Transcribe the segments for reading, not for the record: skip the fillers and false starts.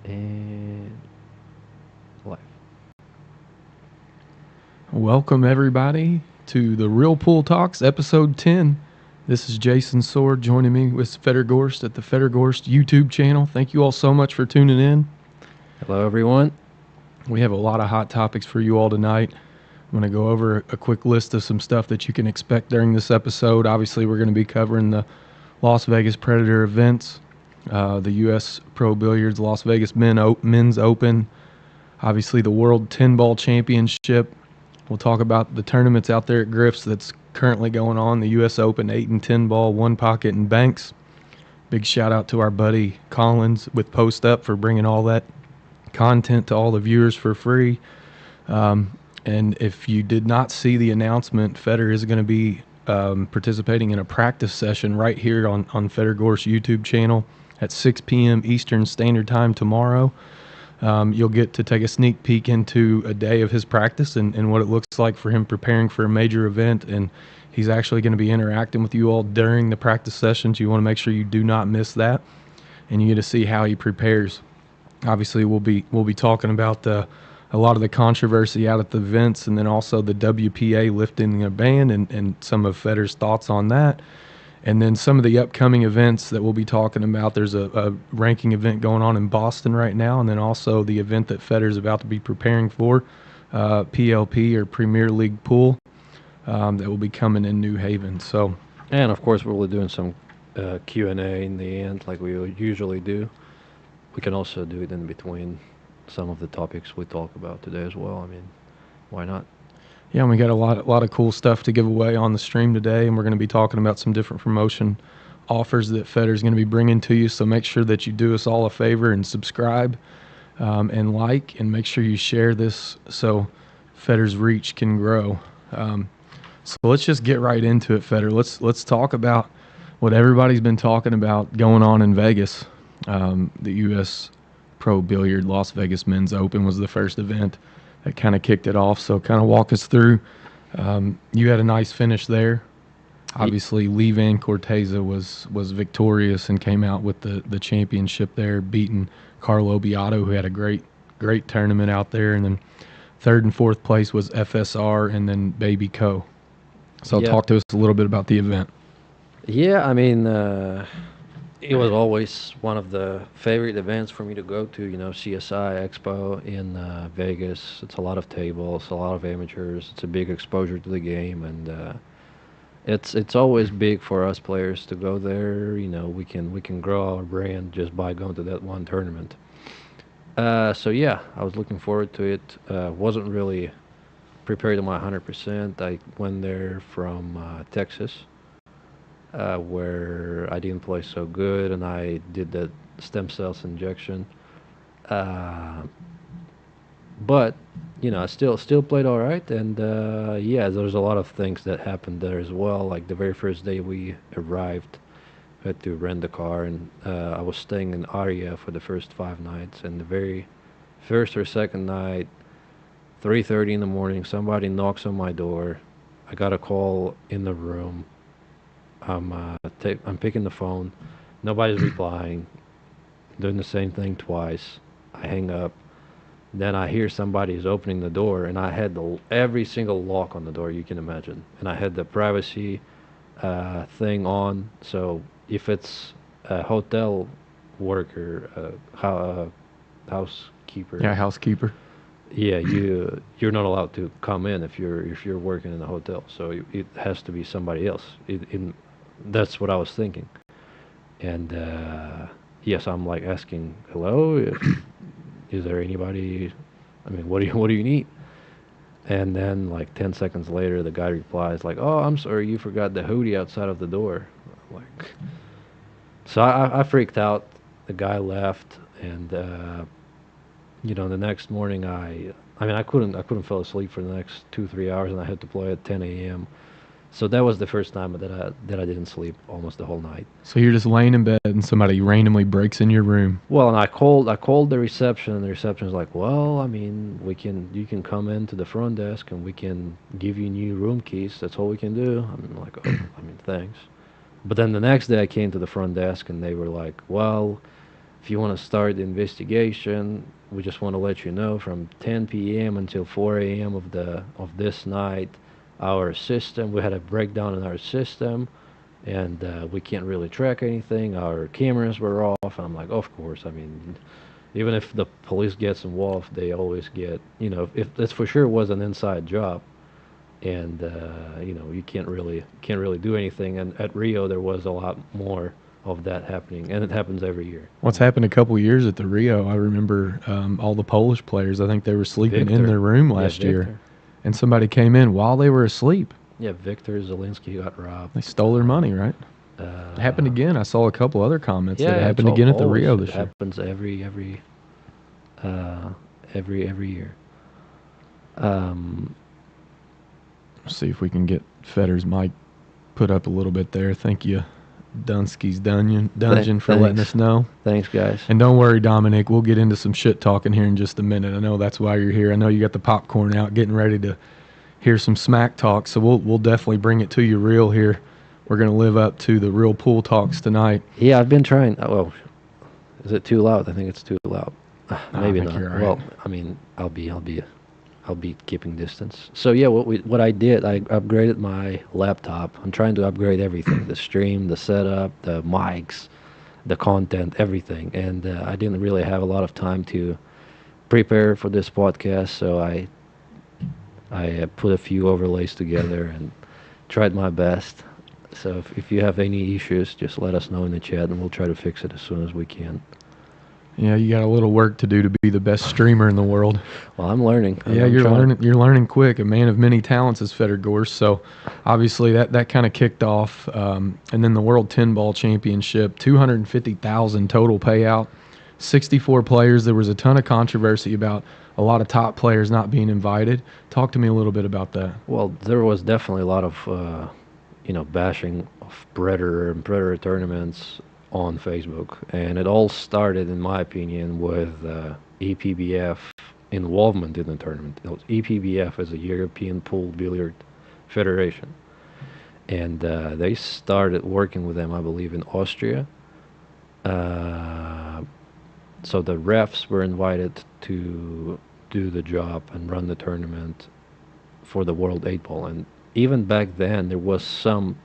And live. Welcome, everybody, to the Real Pool Talks, episode 10. This is Jason Sword joining me with Fedor Gorst at the Fedor Gorst YouTube channel. Thank you all so much for tuning in. Hello, everyone. We have a lot of hot topics for you all tonight. I'm going to go over a quick list of some stuff that you can expect during this episode. Obviously, we're going to be covering the Las Vegas Predator events, the U.S. Pro Billiards Las Vegas Men's Open, obviously the World 10-Ball Championship. We'll talk about the tournaments out there at Griff's that's currently going on, the U.S. Open 8 and 10 ball, One Pocket and Banks. Big shout out to our buddy Collins with Post Up for bringing all that content to all the viewers for free. And if you did not see the announcement, Fedor is going to be participating in a practice session right here on Fedor Gorst's YouTube channel at 6 p.m. Eastern Standard Time tomorrow. You'll get to take a sneak peek into a day of his practice and what it looks like for him preparing for a major event. And he's actually going to be interacting with you all during the practice sessions. You want to make sure you do not miss that, and you get to see how he prepares. Obviously, we'll be talking about a lot of the controversy out at the events, and then also the WPA lifting a ban and some of Fedor's thoughts on that. And then some of the upcoming events that we'll be talking about. There's a ranking event going on in Boston right now, and then also the event that Fedor's about to be preparing for, PLP or Premier League Pool, that will be coming in New Haven. So, And of course, we'll be doing some Q&A in the end, like we usually do. We can also do it in between some of the topics we talk about today as well. I mean, why not? yeah, and we got a lot of cool stuff to give away on the stream today, and we're going to be talking about some different promotion offers that Fedor's going to be bringing to you. So make sure that you do us all a favor and subscribe and like, and make sure you share this so Fedor's reach can grow. So let's just get right into it, Fedor. Let's talk about what everybody's been talking about going on in Vegas. The U.S. Pro Billiard Las Vegas Men's Open was the first event that kind of kicked it off. So kind of walk us through. You had a nice finish there. Obviously, Lee Van Corteza was victorious and came out with the championship there, beating Carlo Beato, who had a great tournament out there. And then third and fourth place was FSR and then Baby Co. So Yeah. talk to us a little bit about the event. Yeah, I mean, it was always one of the favorite events for me to go to, CSI Expo in Vegas. It's a lot of tables, a lot of amateurs. It's a big exposure to the game, and it's always big for us players to go there. We can grow our brand just by going to that one tournament. So yeah, I was looking forward to it. Wasn't really prepared to my 100%. I went there from Texas, where I didn't play so good, and I did the stem cells injection. Uh, but I still played all right, and yeah, there's a lot of things that happened there as well. Like the very first day we arrived, we had to rent a car, and I was staying in Aria for the first 5 nights, and the very first or second night, 3:30 in the morning, somebody knocks on my door. I got a call in the room. I'm picking the phone. Nobody's replying. Doing the same thing twice. I hang up. Then I hear somebody is opening the door, and I had every single lock on the door you can imagine, and I had the privacy thing on. So if it's a hotel worker, housekeeper, Yeah, housekeeper. yeah, you're not allowed to come in if you're working in a hotel. So it has to be somebody else. That's what I was thinking. And yes, I'm like asking, hello, is there anybody? I mean, what do you need? And then like 10 seconds later, the guy replies like, oh, I'm sorry, you forgot the hoodie outside of the door. I'm like, so I freaked out. The guy left, and the next morning I mean I couldn't fall asleep for the next 2-3 hours, and I had to play at 10 a.m. So that was the first time that I didn't sleep almost the whole night. So you're just laying in bed and somebody randomly breaks in your room. Well, and I called the reception, and the reception's like, well, I mean, you can come into the front desk, and we can give you new room keys. That's all we can do. I'm like, oh, I mean, thanks. But then the next day I came to the front desk, and they were like, well, if you want to start the investigation, we just want to let you know from 10 p.m. until 4 a.m. of this night, our system, we had a breakdown in our system, and we can't really track anything. Our cameras were off. I'm like, of course. I mean, even if the police gets involved, they always get, if this for sure was an inside job, and you can't really do anything. And at Rio, there was a lot more of that happening, and it happens every year. What's happened a couple years at the Rio? I remember all the Polish players. I think they were sleeping in Victor. their room Yeah, last year, Victor. and somebody came in while they were asleep. Yeah, Victor Zelensky got robbed. They stole their money, right? It happened again. I saw a couple other comments Yeah, that it it's happened again at the always- Rio it this year. happens every year. Um, Let's see if we can get Fedor's mic put up a little bit there. Thank you, Dunsky's Dungeon for letting thanks. us know. Thanks, guys. And don't worry, Dominic, we'll get into some shit talking here in just a minute. I know that's why you're here. I know you got the popcorn out, getting ready to hear some smack talk. So we'll definitely bring it to you real here. We're gonna live up to the real pool talks tonight. Yeah, I've been trying. Oh, is it too loud? I think it's too loud. Maybe think not. you're all right. Well, I mean, I'll be keeping distance. So yeah, what I did, I upgraded my laptop. I'm trying to upgrade everything: the stream, the setup, the mics, the content, everything. And I didn't really have a lot of time to prepare for this podcast, so I put a few overlays together and tried my best. So if you have any issues, just let us know in the chat, and we'll try to fix it as soon as we can. Yeah, you got a little work to do to be the best streamer in the world. Well, I'm learning. Yeah, I'm you're trying. learning. You're learning quick. A man of many talents is Fedor Gorst. So, obviously, that kind of kicked off, and then the World 10 Ball Championship, 250,000 total payout, 64 players. There was a ton of controversy about a lot of top players not being invited. Talk to me a little bit about that. Well, there was definitely a lot of, bashing of Predator tournaments on Facebook, and it all started, in my opinion, with EPBF involvement in the tournament. EPBF is a European Pool Billiard Federation, and they started working with them, I believe, in Austria. So the refs were invited to do the job and run the tournament for the World 8 Ball, and even back then there was some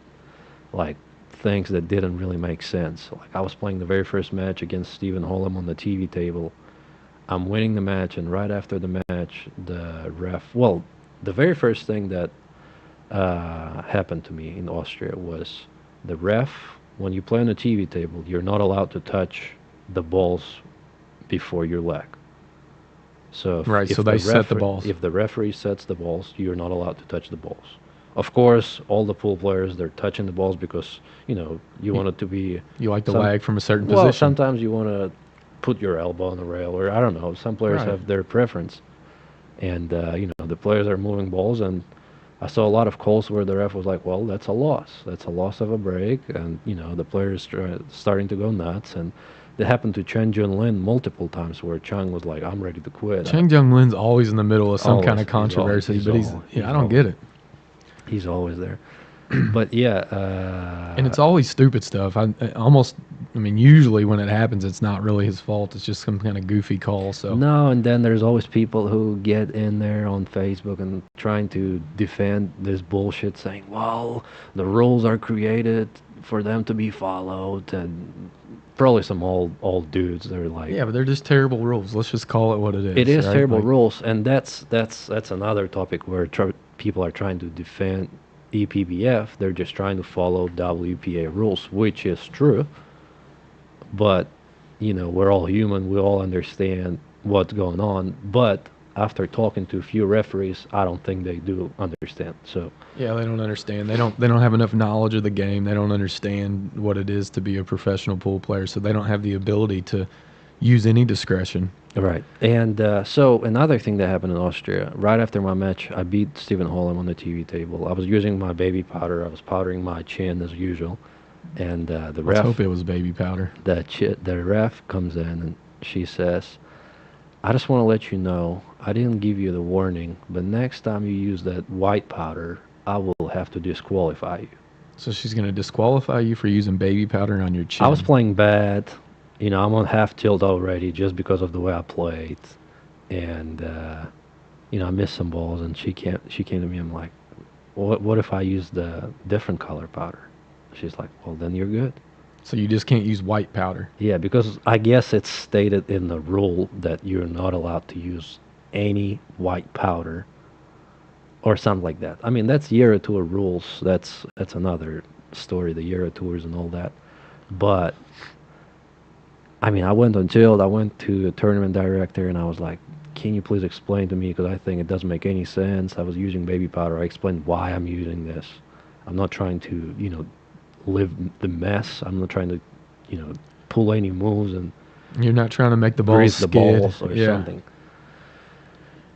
like things that didn't really make sense. Like I was playing the very first match against Stephen Holm on the TV table. I'm winning the match, and right after the match, the ref. Well, the very first thing that happened to me in Austria was the ref. When you play on the TV table, you're not allowed to touch the balls before your leg. So Right, so they set the balls. If the referee sets the balls, you're not allowed to touch the balls. Of course, all the pool players, they're touching the balls because, you want it to be... You like the lag from a certain Well, position. sometimes you want to put your elbow on the rail, or I don't know. Some players Right. have their preference. And, the players are moving balls, and I saw a lot of calls where the ref was like, well, that's a loss. That's a loss of a break, and, the players starting to go nuts. And it happened to Chen Junlin multiple times where Chang was like, I'm ready to quit. Chang Jung-lin's always in the middle of some Always. kind of He's always- controversy, he's but always- I don't get it. He's always there. But yeah, And it's always stupid stuff. Usually when it happens, it's not really his fault. It's just some kind of goofy call. So no, and then there's always people who get in there on Facebook and trying to defend this bullshit, saying, well, the rules are created for them to be followed, and probably some old dudes. They're like, yeah, but they're just terrible rules. Let's just call it what it is. it is right? terrible Like, rules, and that's another topic where people are trying to defend EPBF. They're just trying to follow WPA rules, which is true. But we're all human. We all understand what's going on. But after talking to a few referees, I don't think they do understand. So Yeah, they don't understand. They don't have enough knowledge of the game. They don't understand what it is to be a professional pool player. So they don't have the ability to use any discretion. right. And so another thing that happened in Austria, right after my match, I beat Stephen Holm on the TV table. I was using my baby powder. I was powdering my chin as usual. And the Let's ref, hope it was baby powder. the ref comes in and she says, I just want to let you know, I didn't give you the warning, but next time you use that white powder, I will have to disqualify you. So she's going to disqualify you for using baby powder on your chin. I was playing bad. I'm on half tilt already just because of the way I played, and I missed some balls, and she came to me. I'm like, what if I use the different color powder? She's like, well, then you're good. So you just can't use white powder. Yeah, because I guess it's stated in the rule that you're not allowed to use any white powder or something like that. I mean, that's Euro Tour rules. That's another story, the Euro Tours and all that. But I mean, I went on Jill. I went to the tournament director, and I was like, "Can you please explain to me? Because I think it doesn't make any sense." I was using baby powder. I explained why I'm using this. I'm not trying to, live the mess. I'm not trying to, pull any moves and You're not trying to make the balls grease the skid. balls or something.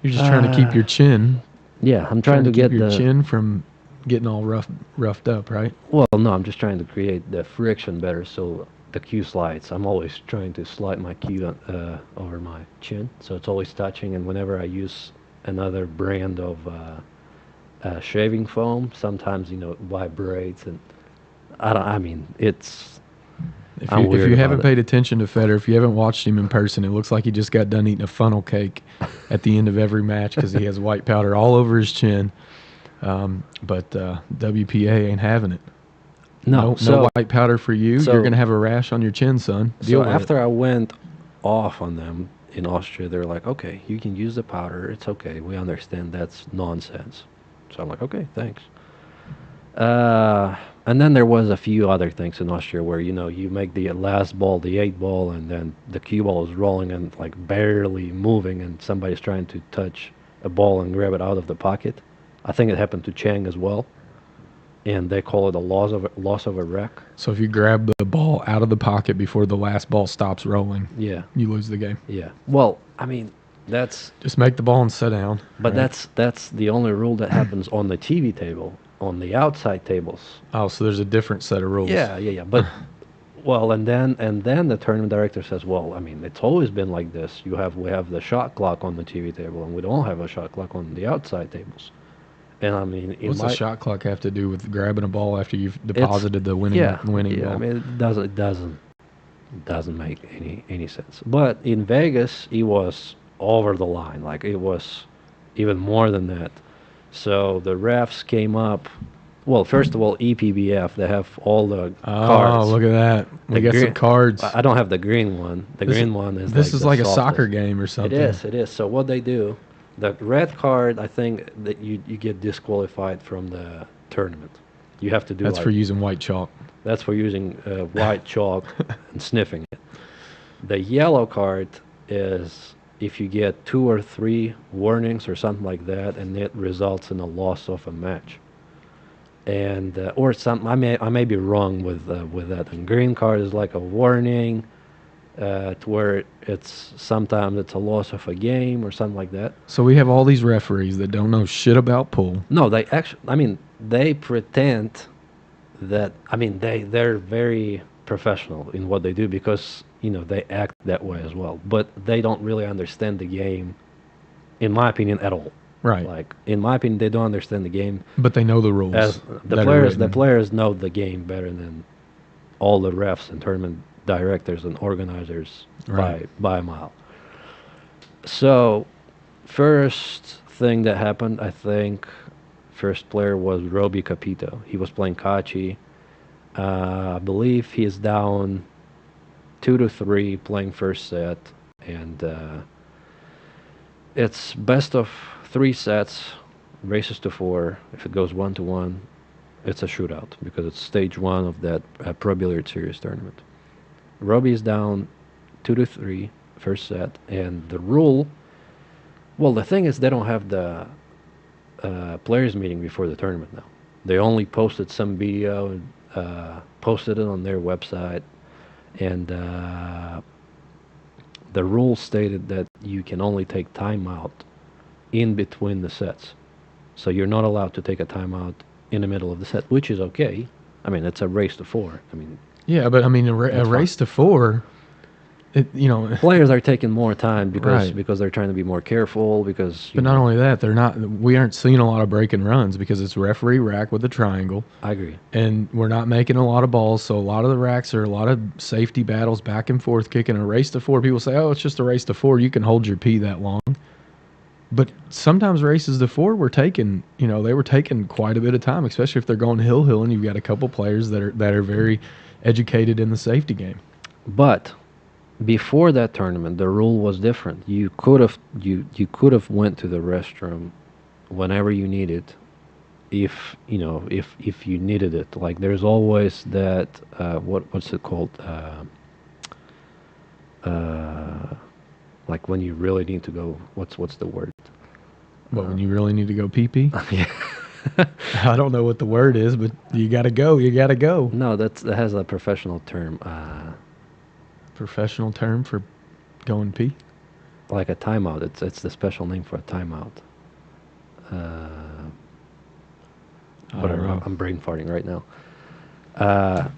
You're just trying to keep your chin. Yeah, I'm trying to keep get your the chin from getting all roughed up, right? Well, no, I'm just trying to create the friction better so the cue slides. I'm always trying to slide my cue over my chin, so it's always touching. And whenever I use another brand of shaving foam, sometimes it vibrates, and I mean, it's. If I'm you, if weird you about haven't it. paid attention to Fedor, if you haven't watched him in person, it looks like he just got done eating a funnel cake at the end of every match because he has white powder all over his chin. But WPA ain't having it. No, No white powder for you. so- You're gonna have a rash on your chin, son. Deal So with after it. I went off on them in Austria, they're like, "Okay, you can use the powder. It's okay. We understand that's nonsense." So I'm like, "Okay, thanks." And then there was a few other things in Austria where you make the last ball, the 8 ball, and then the cue ball is rolling and like barely moving, and somebody's trying to touch a ball and grab it out of the pocket. I think it happened to Chang as well, and they call it a loss of a wreck. So if you grab the ball out of the pocket before the last ball stops rolling, Yeah, you lose the game. yeah. Well, I mean, that's Just make the ball and sit down. but right? that's the only rule that happens on the TV table. On the outside tables, Oh, so there's a different set of rules. yeah. But well, and then the tournament director says, well, I mean, it's always been like this. We have the shot clock on the TV table, and we don't have a shot clock on the outside tables. And I mean, What's the shot clock have to do with grabbing a ball after you've deposited the winning yeah, winning yeah. ball? I mean, it doesn't make any sense. But in Vegas, it was over the line. Like it was even more than that. So the refs came up. Well, first of all, EPBF, they have all the cards. Oh, look at that. We The got some green- cards. I don't have the green one. The This- green one is This is the like a softest. soccer game or something. It is. So what they do, the red card, I think that you get disqualified from the tournament. You have to do That's for using white chalk. that's for using white chalk and sniffing it. The yellow card is if you get 2 or 3 warnings or something like that, and it results in a loss of a match. And or some I may be wrong with that. And green card is like a warning, to where sometimes it's a loss of a game or something like that. So we have all these referees that don't know shit about pool. No, they pretend that, they're very professional in what they do because, they act that way as well. But they don't really understand the game, in my opinion, at all. Right. Like, in my opinion, they don't understand the game. But they know the rules. As that are written. the players know the game better than all the refs and tournament directors and organizers Right. by a mile. So, first thing that happened, I think, first player was Roby Capito. He was playing Kachi. I believe he is down 2-3 playing first set, and it's best of 3 sets, races to 4. If it goes 1-1, it's a shootout because it's stage 1 of that Pro Billiard Series tournament. Roby is down 2-3 first set, and the rule. Well, the thing is, they don't have the players meeting before the tournament now. They only posted some video and posted it on their website, and the rule stated that you can only take timeout in between the sets. So you're not allowed to take a timeout in the middle of the set, which is okay. I mean, it's a race to 4. I mean, Yeah, but I mean, a That's race to 4 Players are taking more time Right. because they're trying to be more careful because But not only that, we aren't seeing a lot of break and runs because it's referee rack with a triangle. I agree. And we're not making a lot of balls, so a lot of the racks are a lot of safety battles back and forth, kicking a race to 4. People say, oh, it's just a race to 4. You can hold your P that long. But sometimes races to 4 were taking, they were taking quite a bit of time, especially if they're going hill, and you've got a couple players that are very educated in the safety game. But before that tournament, the rule was different. You could have went to the restroom whenever you needed, if you needed it. Like there's always that what's it called? Like when you really need to go. What's the word? But when you really need to go pee-pee? Yeah. I don't know what the word is, but you got to go. You got to go. No, that has a professional term. Professional term for going pee? Like a timeout. It's the special name for a timeout. Whatever. I'm brain farting right now.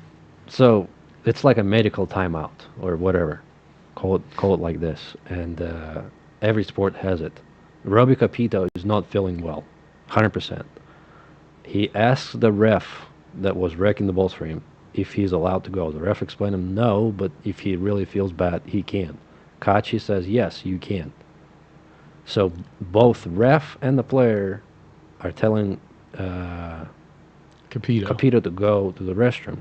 So it's like a medical timeout or whatever. Call it like this. And every sport has it. Robbie Capito is not feeling well, 100%. He asks the ref that was wrecking the balls for him if he's allowed to go. The ref explained him no, but if he really feels bad, he can. Kachi says yes, you can. So both ref and the player are telling Capito to go to the restroom.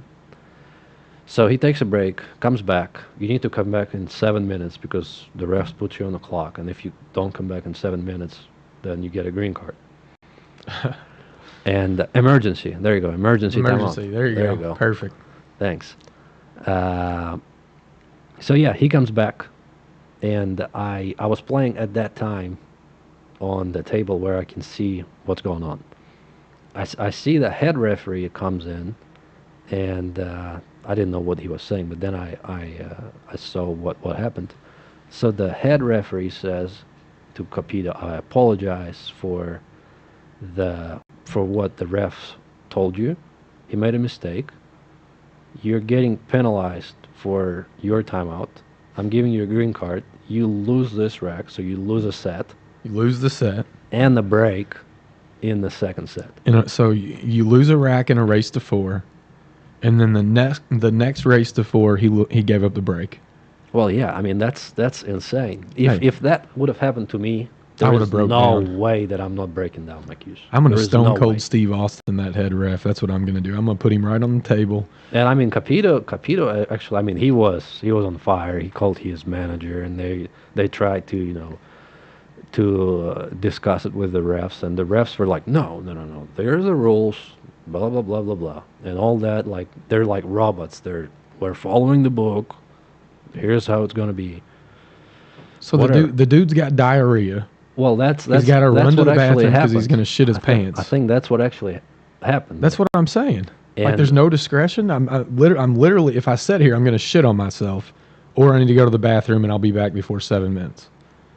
So he takes a break, comes back. You need to come back in 7 minutes because the refs put you on the clock. And if you don't come back in 7 minutes, then you get a green card. And emergency. There you go. Emergency timeout. There you go. Perfect. Thanks. So yeah, he comes back, and I was playing at that time on the table where I can see what's going on. I see the head referee comes in, and I didn't know what he was saying, but then I saw what happened. So the head referee says to Capito, I apologize for what the refs told you. He made a mistake. You're getting penalized for your timeout. I'm giving you a green card. You lose this rack, so you lose a set. You lose the set. And the break in the second set. So you lose a rack in a race to 4, and then the next race to 4, he gave up the break. Well, yeah, I mean that's insane. If that would have happened to me, I would have broke no down. way that I'm not breaking down my cues. I'm going to stone cold Steve Austin that head ref. That's what I'm going to do. I'm going to put him right on the table. And I mean Capito actually, I mean he was on fire. He called his manager, and they tried to discuss it with the refs, and the refs were like, no, there's the rules, blah blah blah blah blah, and all that. Like they're like robots. We're following the book. Here's how it's going to be. So the dude's got diarrhea. Well, he's got to run to the bathroom because he's going to shit his pants. I think that's what actually happened. That's what I'm saying. And like there's no discretion. I'm literally, if I sit here, I'm going to shit on myself, or I need to go to the bathroom and I'll be back before 7 minutes.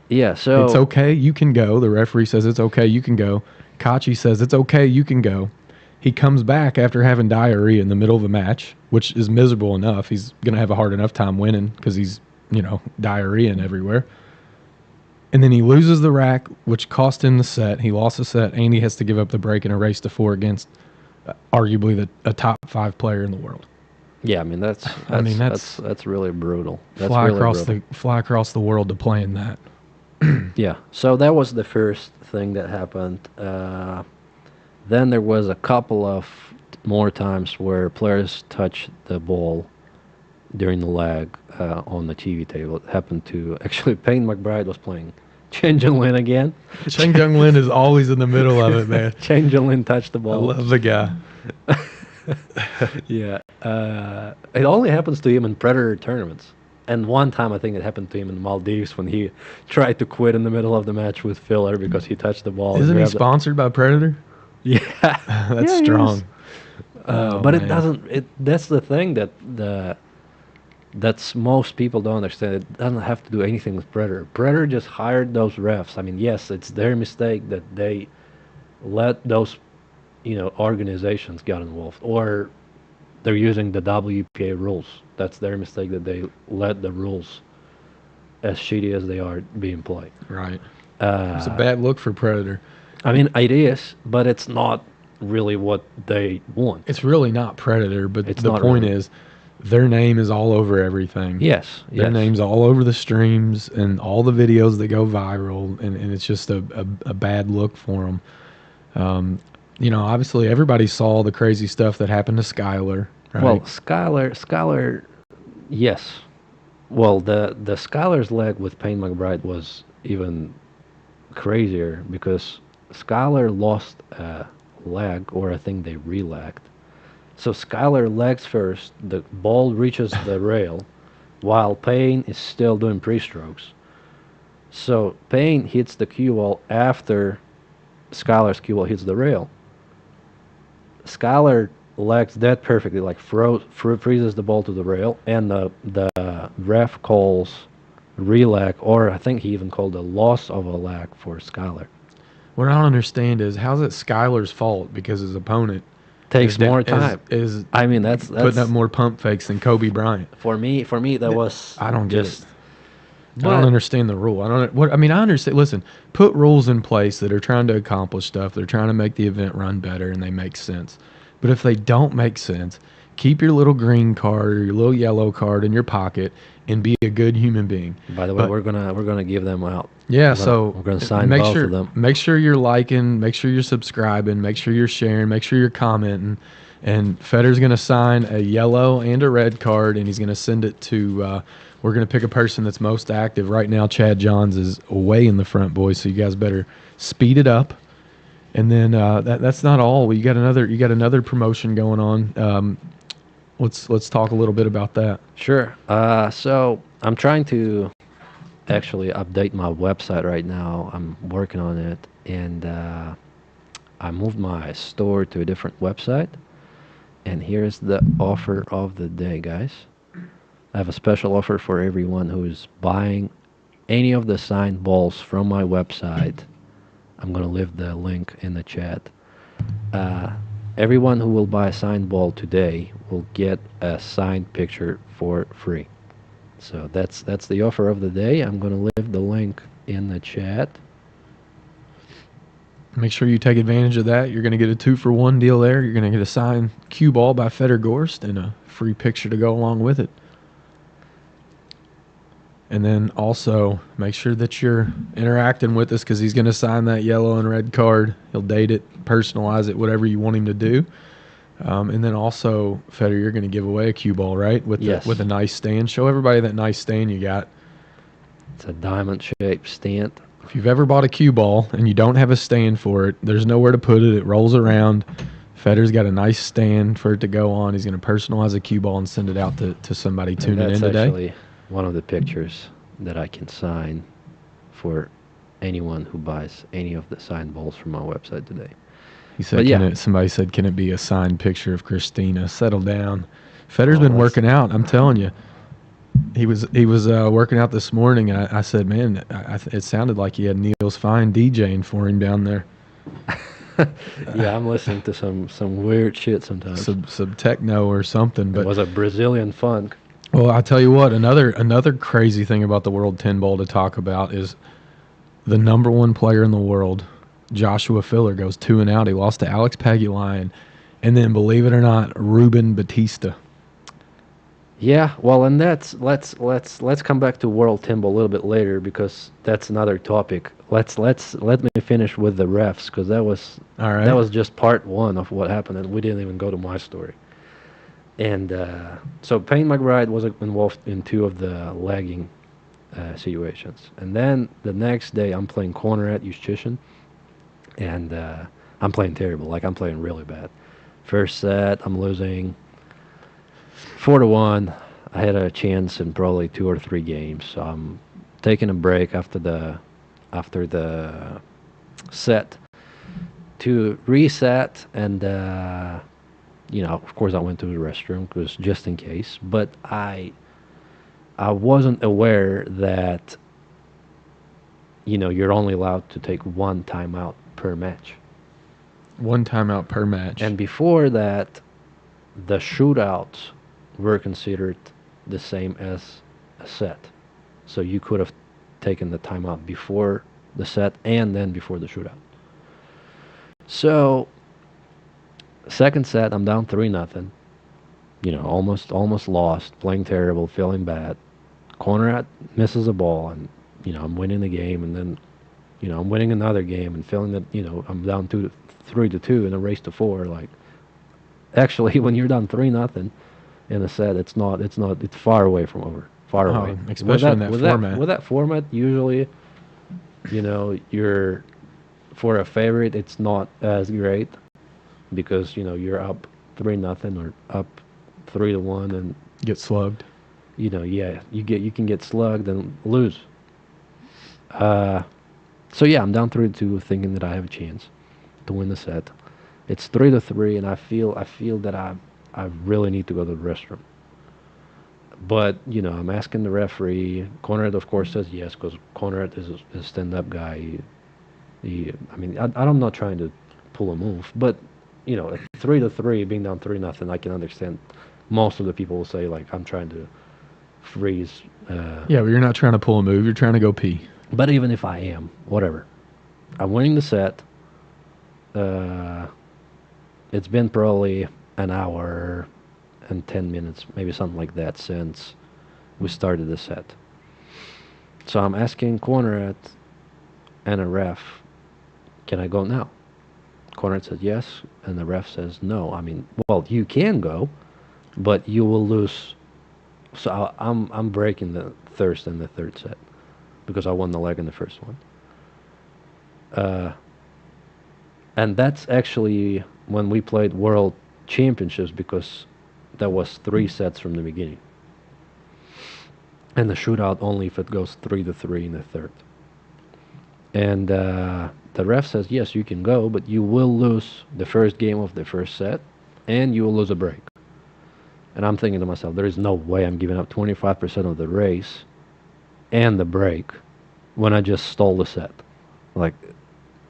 Yeah, so it's okay, you can go. The referee says it's okay, you can go. Kachi says it's okay, you can go. He comes back after having diarrhea in the middle of a match, which is miserable enough. He's going to have a hard enough time winning because he's, diarrhea everywhere. And then he loses the rack, which cost him the set. He lost the set, and he has to give up the break in a race to 4 against arguably a top 5 player in the world. Yeah, I mean that's really brutal. Fly across the world to play in that. Yeah, so that was the first thing that happened. Then there was a couple of more times where players touched the ball during the lag on the TV table. It happened to actually Payne McBride was playing Chen Jung-Lin again. Chen Jung-Lin is always in the middle of it, man. Chen Jung-Lin touched the ball. I love the guy. Yeah, it only happens to him in Predator tournaments. And one time I think it happened to him in the Maldives when he tried to quit in the middle of the match with filler because he touched the ball. Isn't he sponsored by Predator? Yeah. That's strong. But it doesn't. That's the thing that's most people don't understand. It doesn't have to do anything with Predator. Predator just hired those refs. I mean, yes, it's their mistake that they let those, organizations get involved, or they're using the WPA rules. That's their mistake that they let the rules as shitty as they are being played. Right. It's a bad look for Predator. I mean, it is, but it's not really what they want. It's really not Predator, but It's the not point really. is, their name is all over everything. Yes, Their yes. name's all over the streams and all the videos that go viral, and it's just a bad look for them. Obviously everybody saw the crazy stuff that happened to Skylar, right? Well, Skylar, yes. Well, the Skylar's leg with Payne McBride was even crazier because Skylar lost a leg, or I think they relagged. So Skylar legs first, the ball reaches the rail, while Payne is still doing pre-strokes. So Payne hits the cue ball after Skylar's cue ball hits the rail. Skylar legs that perfectly, like freezes the ball to the rail, and the ref calls relag, or I think he even called a loss of a lag for Skylar. What I don't understand is how's it Skylar's fault because his opponent Takes is more time. is I mean, that's putting up more pump fakes than Kobe Bryant. for me. For me, that was I don't get just. it. I don't understand the rule. I mean, I understand. Listen, put rules in place that are trying to accomplish stuff. They're trying to make the event run better, and they make sense. But if they don't make sense, keep your little green card or your little yellow card in your pocket and be a good human being. By the way, we're gonna give them out. Yeah, We're gonna sign make both sure of them. make sure you're liking, make sure you're subscribing, make sure you're sharing, make sure you're commenting. And Fedor's going to sign a yellow and a red card, and he's going to send it to. We're going to pick a person that's most active right now. Chad Johns is way in the front, boys. So you guys better speed it up. And then that's not all. You got another promotion going on. Let's talk a little bit about that. Sure. So I'm trying to actually update my website right now. I'm working on it, and I moved my store to a different website. And here's the offer of the day, guys. I have a special offer for everyone who is buying any of the signed balls from my website. I'm going to leave the link in the chat. Everyone who will buy a signed ball today will get a signed picture for free. So that's the offer of the day. I'm going to leave the link in the chat. Make sure you take advantage of that. You're going to get a 2-for-1 deal there. You're going to get a signed cue ball by Fedor Gorst and a free picture to go along with it. And then also make sure that you're interacting with us because he's going to sign that yellow and red card. He'll date it, personalize it, whatever you want him to do. And then also, Fedor, you're going to give away a cue ball, right? With a nice stand. Show everybody that nice stand you got. It's a diamond-shaped stand. If you've ever bought a cue ball and you don't have a stand for it, there's nowhere to put it. It rolls around. Fedor's got a nice stand for it to go on. He's going to personalize a cue ball and send it out to somebody tuning in today. That's actually one of the pictures that I can sign for anyone who buys any of the signed balls from my website today. He said, somebody said, can it be a signed picture of Christina? Settle down. Fedor's been working out. I'm telling you. He was working out this morning. I said, man, it sounded like he had Neil's Fine DJing for him down there. Yeah, I'm listening to some weird shit sometimes. Some techno or something. But it was a Brazilian funk. Well, I tell you what, another crazy thing about the World 10 Ball to talk about is the number one player in the world, Joshua Filler, goes 2-0. He lost to Alex Pagulayan, and then, believe it or not, Ruben Batista. Yeah, well, and let's come back to World 10 Ball a little bit later because that's another topic. Let me finish with the refs because that was all right. That was just part one of what happened, and we didn't even go to my story. And so Payne McBride was involved in 2 of the lagging situations, and then the next day I'm playing corner at Ushchishin, and I'm playing terrible. Like I'm playing really bad. First set I'm losing 4-1. I had a chance in probably 2 or 3 games. So I'm taking a break after the set to reset, and of course I went to the restroom because just in case. But I wasn't aware that you're only allowed to take 1 timeout per match. 1 timeout per match. And before that, the shootouts were considered the same as a set. So you could have taken the timeout before the set and then before the shootout. So second set, I'm down 3-0. Almost lost, playing terrible, feeling bad. Conrad misses a ball, and I'm winning the game, and then I'm winning another game and feeling that I'm down 3-2 in a race to 4. Like, actually, when you're down 3-0 in a set, it's far away from over, far away. Especially in that format. With that format, usually, you're for a favorite, it's not as great because you're up 3-0 or up 3-1 and get slugged. you can get slugged and lose. So yeah, I'm down 3-2, thinking that I have a chance to win the set. It's 3-3, and I feel that I really need to go to the restroom. But I'm asking the referee. Conrad, of course, says yes because Conrad is a stand-up guy. I'm not trying to pull a move, but at 3-3, being down 3-0, I can understand. Most of the people will say like I'm trying to freeze. Yeah, but you're not trying to pull a move. You're trying to go pee. But even if I am, whatever, I'm winning the set. It's been probably an hour and 10 minutes, maybe something like that, since we started the set. So I'm asking Conrad and a ref, can I go now? Conrad says yes, and the ref says no. Well, you can go, but you will lose. So I'm breaking the thirst in the third set because I won the leg in the first one. And that's actually when we played World Championships, because there was 3 sets from the beginning. And the shootout only if it goes 3-3 in the third. And the ref says, yes, you can go, but you will lose the first game of the first set, and you will lose a break. And I'm thinking to myself, there is no way I'm giving up 25% of the race and the break when I just stole the set. Like,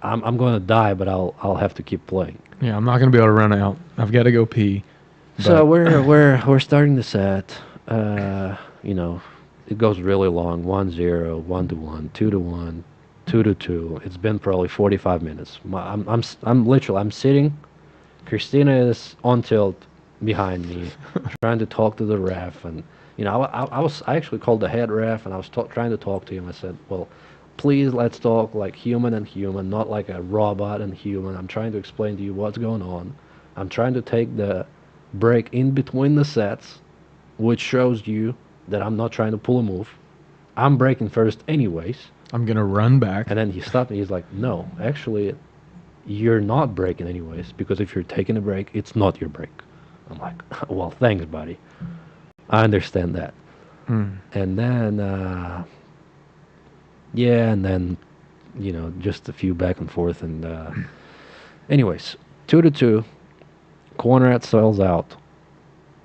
I'm going to die, but I'll have to keep playing. Yeah, I'm not going to be able to run out. I've got to go pee. So we're starting the set. It goes really long. 1-0, 1-1, 2-1, 2-2. It's been probably 45 minutes. I'm sitting. Christina is on tilt behind me, trying to talk to the ref, and I actually called the head ref, and I was trying to talk to him. I said, well, please, let's talk like human and human, not like a robot and human. I'm trying to explain to you what's going on. I'm trying to take the break in between the sets, which shows you that I'm not trying to pull a move. I'm breaking first anyways. I'm going to run back. And then he stopped me. He's like, no, actually, you're not breaking anyways, because if you're taking a break, it's not your break. I'm like, well, thanks, buddy. I understand that. And then, just a few back and forth. And anyways, 2-2, Conrad sells out.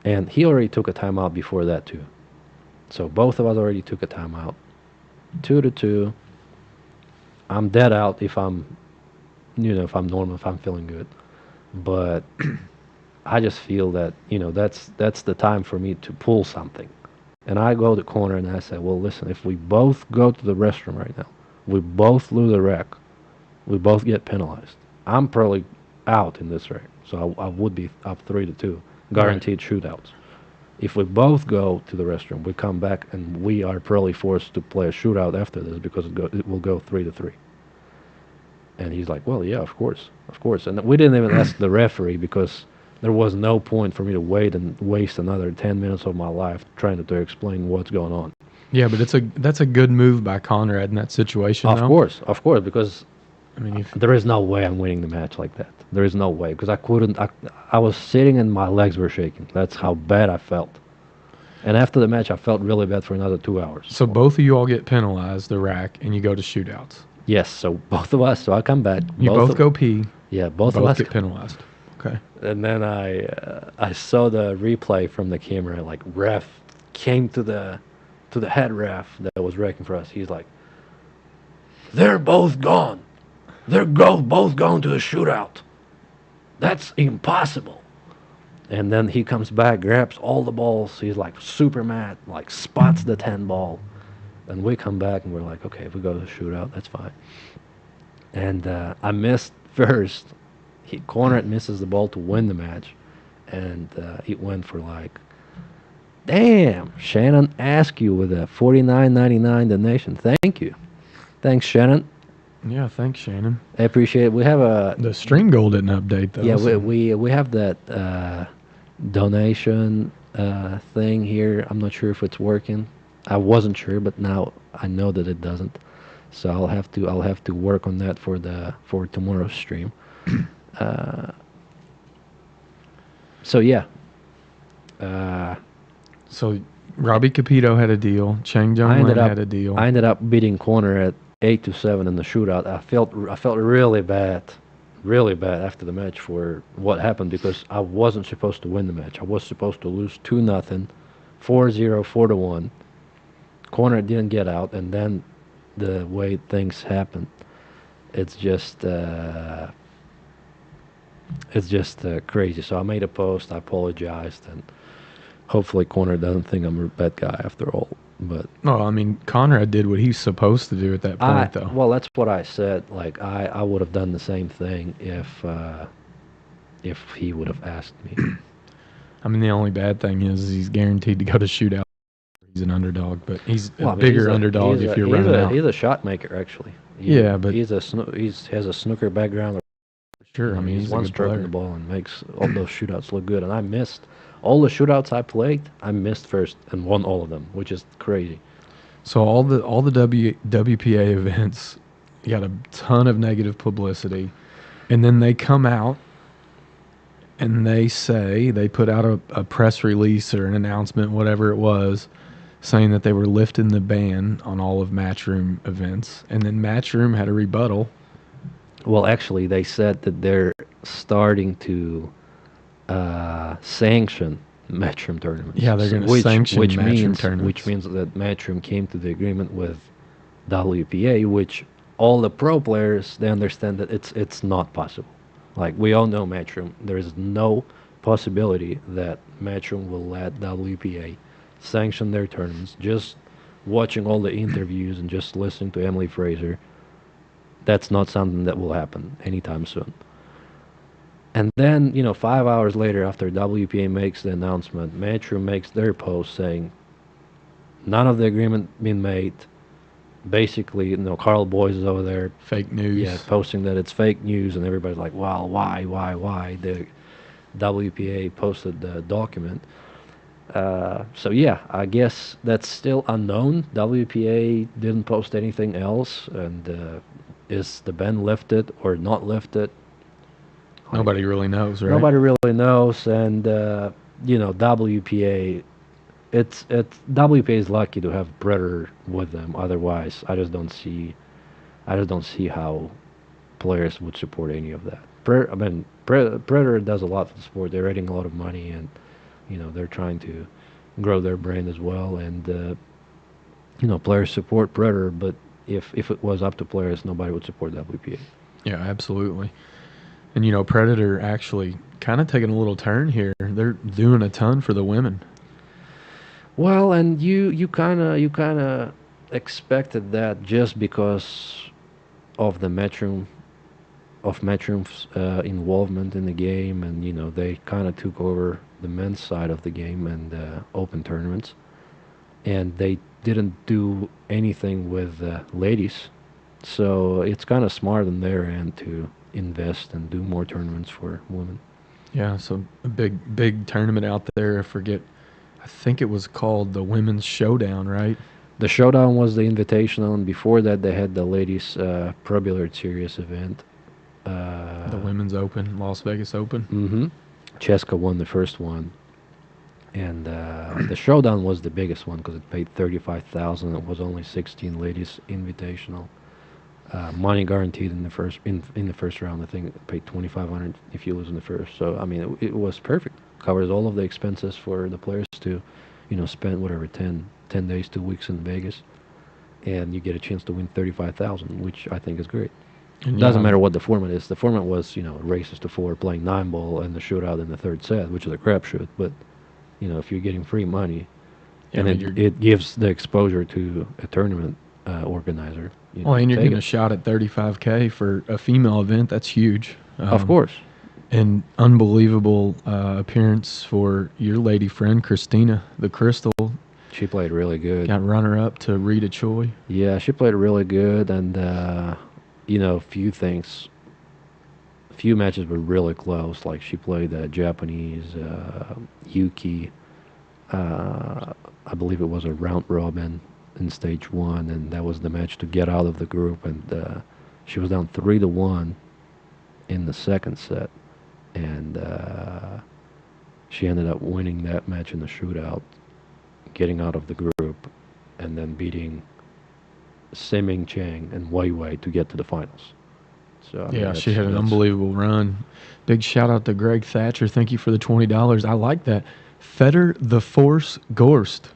And he already took a timeout before that, too. So both of us already took a timeout. 2-2. I'm dead out if I'm normal, if I'm feeling good. But I just feel that, that's the time for me to pull something. And I go to Conrad and I say, well, listen, if we both go to the restroom right now, we both lose a wreck, we both get penalized. I'm probably out in this wreck. So I would be up 3-2, guaranteed shootouts. If we both go to the restroom, we come back and we are probably forced to play a shootout after this because it will go 3-3. And he's like, well, yeah, of course. And we didn't even ask the referee because there was no point for me to wait and waste another 10 minutes of my life trying to explain what's going on. Yeah, but that's a good move by Conrad in that situation. Of course, because there is no way I'm winning the match like that. There is no way, because I couldn't. I was sitting and my legs were shaking. That's how bad I felt. And after the match, I felt really bad for another 2 hours. So both of you all get penalized, the rack, and you go to shootouts. Yes, so both of us. So I come back. You both go pee. Yeah, both of us get penalized. Okay. And then I saw the replay from the camera. Like, ref came to the head ref that was wrecking for us. He's like, they're both gone. They're both going to the shootout. That's impossible. And then he comes back, grabs all the balls. He's like super mad, like spots the 10 ball. And we come back and we're like, okay, if we go to the shootout, that's fine. And I missed first. Conrad misses the ball to win the match, and it went for like, damn, Shannon Askew with a 49.99 donation. Thank you. Thanks, Shannon. Yeah, thanks, Shannon. I appreciate it. We have a The stream goal didn't update though. yeah. so- We have that donation thing here. I'm not sure if it's working. I wasn't sure, but now I know that it doesn't. So I'll have to work on that for tomorrow's stream. Uh, so yeah. So Robbie Capito had a deal. Chang Jung Lin had a deal. I ended up beating Corner at 8-7 in the shootout. I felt really bad after the match for what happened because I wasn't supposed to win the match. I was supposed to lose 2-0, 4-0, 4-1. Corner didn't get out, and then the way things happened, it's just crazy. So I made a post. I apologized, and hopefully Corner doesn't think I'm a bad guy after all. But No, I mean Conrad did what he's supposed to do at that point, though. well, that's what I said. Like I would have done the same thing if he would have asked me. I mean, the only bad thing is he's guaranteed to go to shootout. He's an underdog, but he's Well, I a mean, bigger underdog if you're running out. He's a shot maker, actually. Yeah, but- he has a snooker background. Sure, I mean, he's a one good stroke in player. the ball and makes all those shootouts look good. And I missed all the shootouts I played. I missed first and won all of them, which is crazy. So all the WPA events got a ton of negative publicity, and then they come out and they put out a press release or an announcement, whatever it was, saying that they were lifting the ban on all of Matchroom events, and then Matchroom had a rebuttal. Well, actually, they said that they're starting to sanction Matchroom tournaments. Yeah, they're gonna sanction Matchroom tournaments. Which means that Matchroom came to the agreement with WPA, which all the pro players, they understand that it's not possible. Like, we all know Matchroom. There is no possibility that Matchroom will let WPA sanction their tournaments. Just watching all the interviews and just listening to Emily Fraser, that's not something that will happen anytime soon. And then, 5 hours later, after WPA makes the announcement, Matchroom makes their post saying, none of the agreement been made. Basically, Carl Boyce is over there, Fake news. posting that it's fake news, and everybody's like, well, why? The WPA posted the document. So yeah, I guess that's still unknown. WPA didn't post anything else, and is the ban lifted or not lifted? Nobody really knows, right? Nobody really knows, and WPA. It's WPA is lucky to have Predator with them. Otherwise, I just don't see how players would support any of that. Predator does a lot for the sport. They're raising a lot of money, and they're trying to grow their brand as well. And players support Predator, but if it was up to players, nobody would support WPA. Yeah, absolutely. And Predator actually kind of taking a little turn here. They're doing a ton for the women. Well, and you kind of expected that just because of the Matchroom's involvement in the game, and they kind of took over the men's side of the game and open tournaments, and they didn't do anything with ladies, so it's kind of smart on their end to invest and do more tournaments for women. Yeah, so a big tournament out there. I think it was called the Women's Showdown, right? The Showdown was the Invitational, and before that they had the Ladies Pro Billard Series event. The Women's Open, Las Vegas Open. Mm-hmm. Cheska won the first one, and the Showdown was the biggest one because it paid $35,000. It was only 16 Ladies Invitational. Money guaranteed in the first round. I think it paid $2,500 if you lose in the first. So I mean, it was perfect. Covers all of the expenses for the players to, spend whatever 10 days, 2 weeks in Vegas, and you get a chance to win $35,000, which I think is great. And Doesn't matter what the format is. The format was races to 4, playing 9-ball, and the shootout in the third set, which is a crapshoot. But if you're getting free money, and mean, it gives the exposure to a tournament organizer. Well, and you're take getting it. a shot at $35K for a female event. That's huge. Of course. And unbelievable appearance for your lady friend, Christina, the Crystal. She played really good. Got runner-up to Rita Choi. Yeah, she played really good, and few matches were really close. Like she played Japanese Yuki. I believe it was a round robin in stage 1, and that was the match to get out of the group. And she was down 3-1 in the second set, and she ended up winning that match in the shootout, getting out of the group, and then beating Siming Chang and Wei Wei to get to the finals. So I mean, She had an unbelievable run. Big shout out to Greg Thatcher. Thank you for the $20. I like that. Fedor the Force Gorst.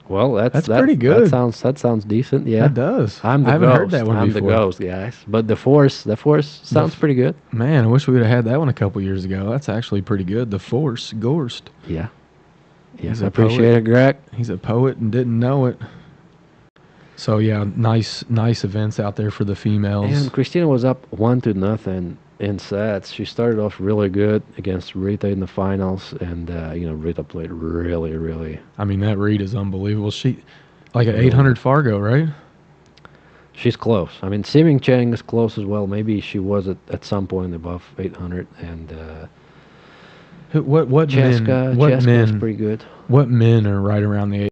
Well, that's pretty good. That sounds decent. Yeah, That does. I haven't heard that one I'm before. the ghost, guys. But the force sounds pretty good. Man, I wish we would have had that one a couple years ago. That's actually pretty good. The Force Gorst. Yeah. He's I a appreciate poet. it, Greg. He's a poet and didn't know it. So yeah, nice events out there for the females. And Christina was up 1-0 in sets. She started off really good against Rita in the finals, and Rita played really, really. I mean, that read is unbelievable. She like an 800 Fargo, right? She's close. I mean, Siming Chang is close as well. Maybe she was at some point above 800, and What Cheska is pretty good. What men are right around the age,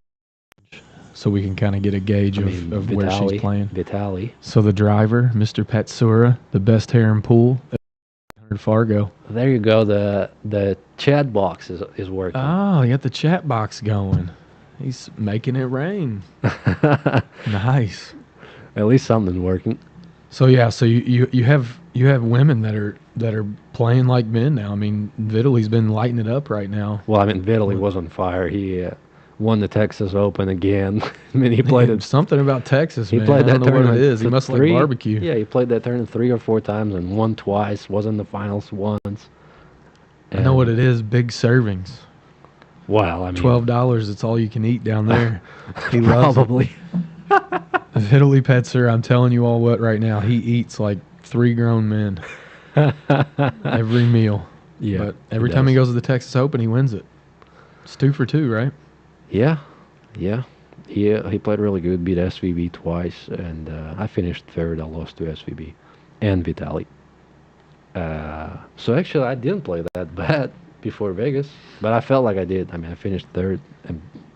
so we can kind of get a gauge of where she's playing. Vitali. So the driver, Mr. Patsura, the best hair in pool, 800 Fargo. There you go. The chat box is working. Oh, you got the chat box going. He's making it rain. Nice. At least something's working. So yeah, so you have women that are playing like men now. I mean, Vitali's been lighting it up right now. Well, I mean, Vitali was on fire. He won the Texas Open again. I mean, he played it. Something about Texas, He man. played I don't that know what it tournament. is. He must like barbecue. Yeah, he played that tournament 3 or 4 times and won twice. Was in the finals once. I know what it is. Big servings. Well, I mean, $12. It's all you can eat down there. He loves probably. Vitaly Petzer, I'm telling you all what right now, he eats like 3 grown men every meal. Yeah, but every time he goes to the Texas Open, he wins it. It's 2 for 2, right? Yeah. He played really good. Beat SVB twice, and I finished third. I lost to SVB and Vitali. So actually, I didn't play that bad before Vegas, but I felt like I did. I mean, I finished third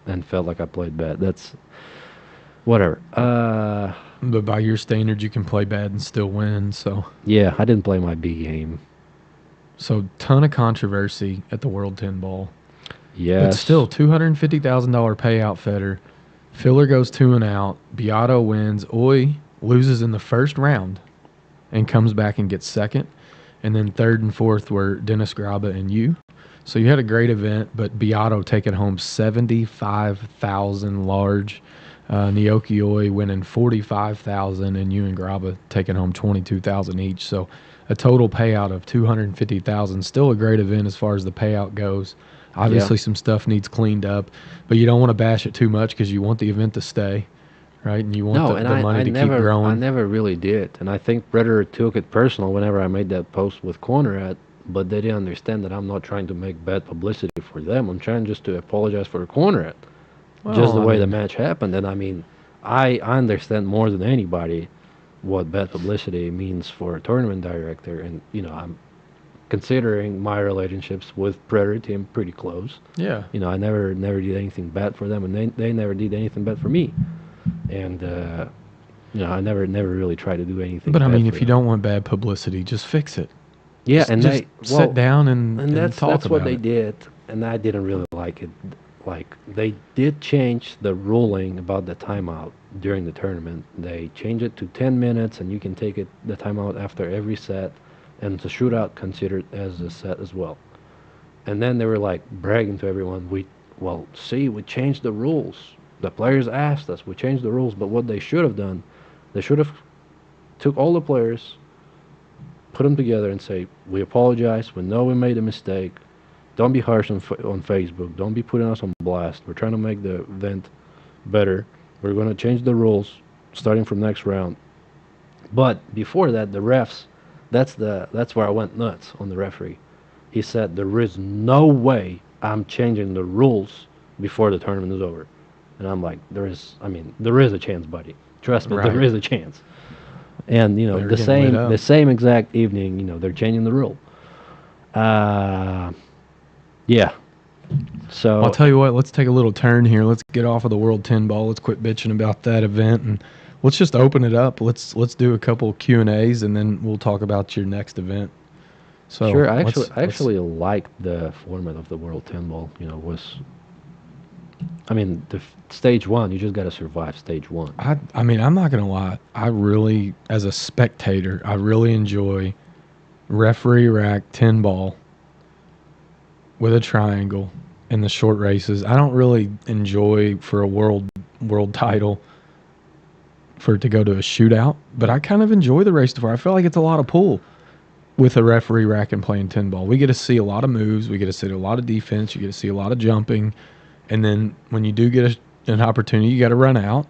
and felt like I played bad. That's whatever. But by your standards, you can play bad and still win. So Yeah, I didn't play my B game. So ton of controversy at the World 10 Ball. Yes. But still, $250,000 payout Federer. Filler goes 2 and out. Beato wins. Oi loses in the first round and comes back and gets second. And then third and fourth were Dennis Graba and you. So you had a great event, but Beato taking home 75,000 large. Naoki Oi winning 45,000, and you and Graba taking home 22,000 each. So a total payout of 250,000. Still a great event as far as the payout goes. Obviously, some stuff needs cleaned up, but you don't want to bash it too much because you want the event to stay, right? And you want the money to keep growing. I never really did, and I think Predator took it personal whenever I made that post with Conrad, but they didn't understand that I'm not trying to make bad publicity for them. I'm trying just to apologize for Conrad. Well, Just the way the match happened. And I mean, I understand more than anybody what bad publicity means for a tournament director. And, I'm considering my relationships with Predator team pretty close. Yeah. I never did anything bad for them, and they never did anything bad for me. And, I never really tried to do anything But I bad mean, for if you them. don't want bad publicity, just fix it. Yeah, and just sit down and that's talk that's about what they it. did, and I didn't really like it. Like, they did change the ruling about the timeout during the tournament. They changed it to 10 minutes, and you can take the timeout after every set, and the shootout considered as a set as well. And then they were like bragging to everyone, we changed the rules. The players asked us, we changed the rules. But what they should have done, they should have took all the players, put them together and say, we apologize, we know we made a mistake. Don't be harsh on Facebook. Don't be putting us on blast. We're trying to make the event better. We're going to change the rules starting from next round. But before that, the refs, that's where I went nuts on the referee. He said there is no way I'm changing the rules before the tournament is over. And I'm like, there is a chance, buddy. Trust me, there Right. is a chance. And They're the getting lit same up. the same exact evening, they're changing the rule. Uh, yeah. Well, I'll So tell you what, let's take a little turn here. Let's get off of the World 10 Ball. Let's quit bitching about that event and let's just open it up. Let's do a couple Q&As and then we'll talk about your next event. So sure, I let's- actually liked the format of the World 10 Ball. Was the stage one. You just got to survive stage one. I mean, I'm not going to lie. I really, as a spectator, I really enjoy referee rack 10 ball with a triangle in the short races. I don't really enjoy for a world title for it to go to a shootout, but I kind of enjoy the race to four. I feel like it's a lot of pull with a referee rack and playing 10 ball. We get to see a lot of moves. We get to see a lot of defense. You get to see a lot of jumping. And then when you do get an opportunity, you got to run out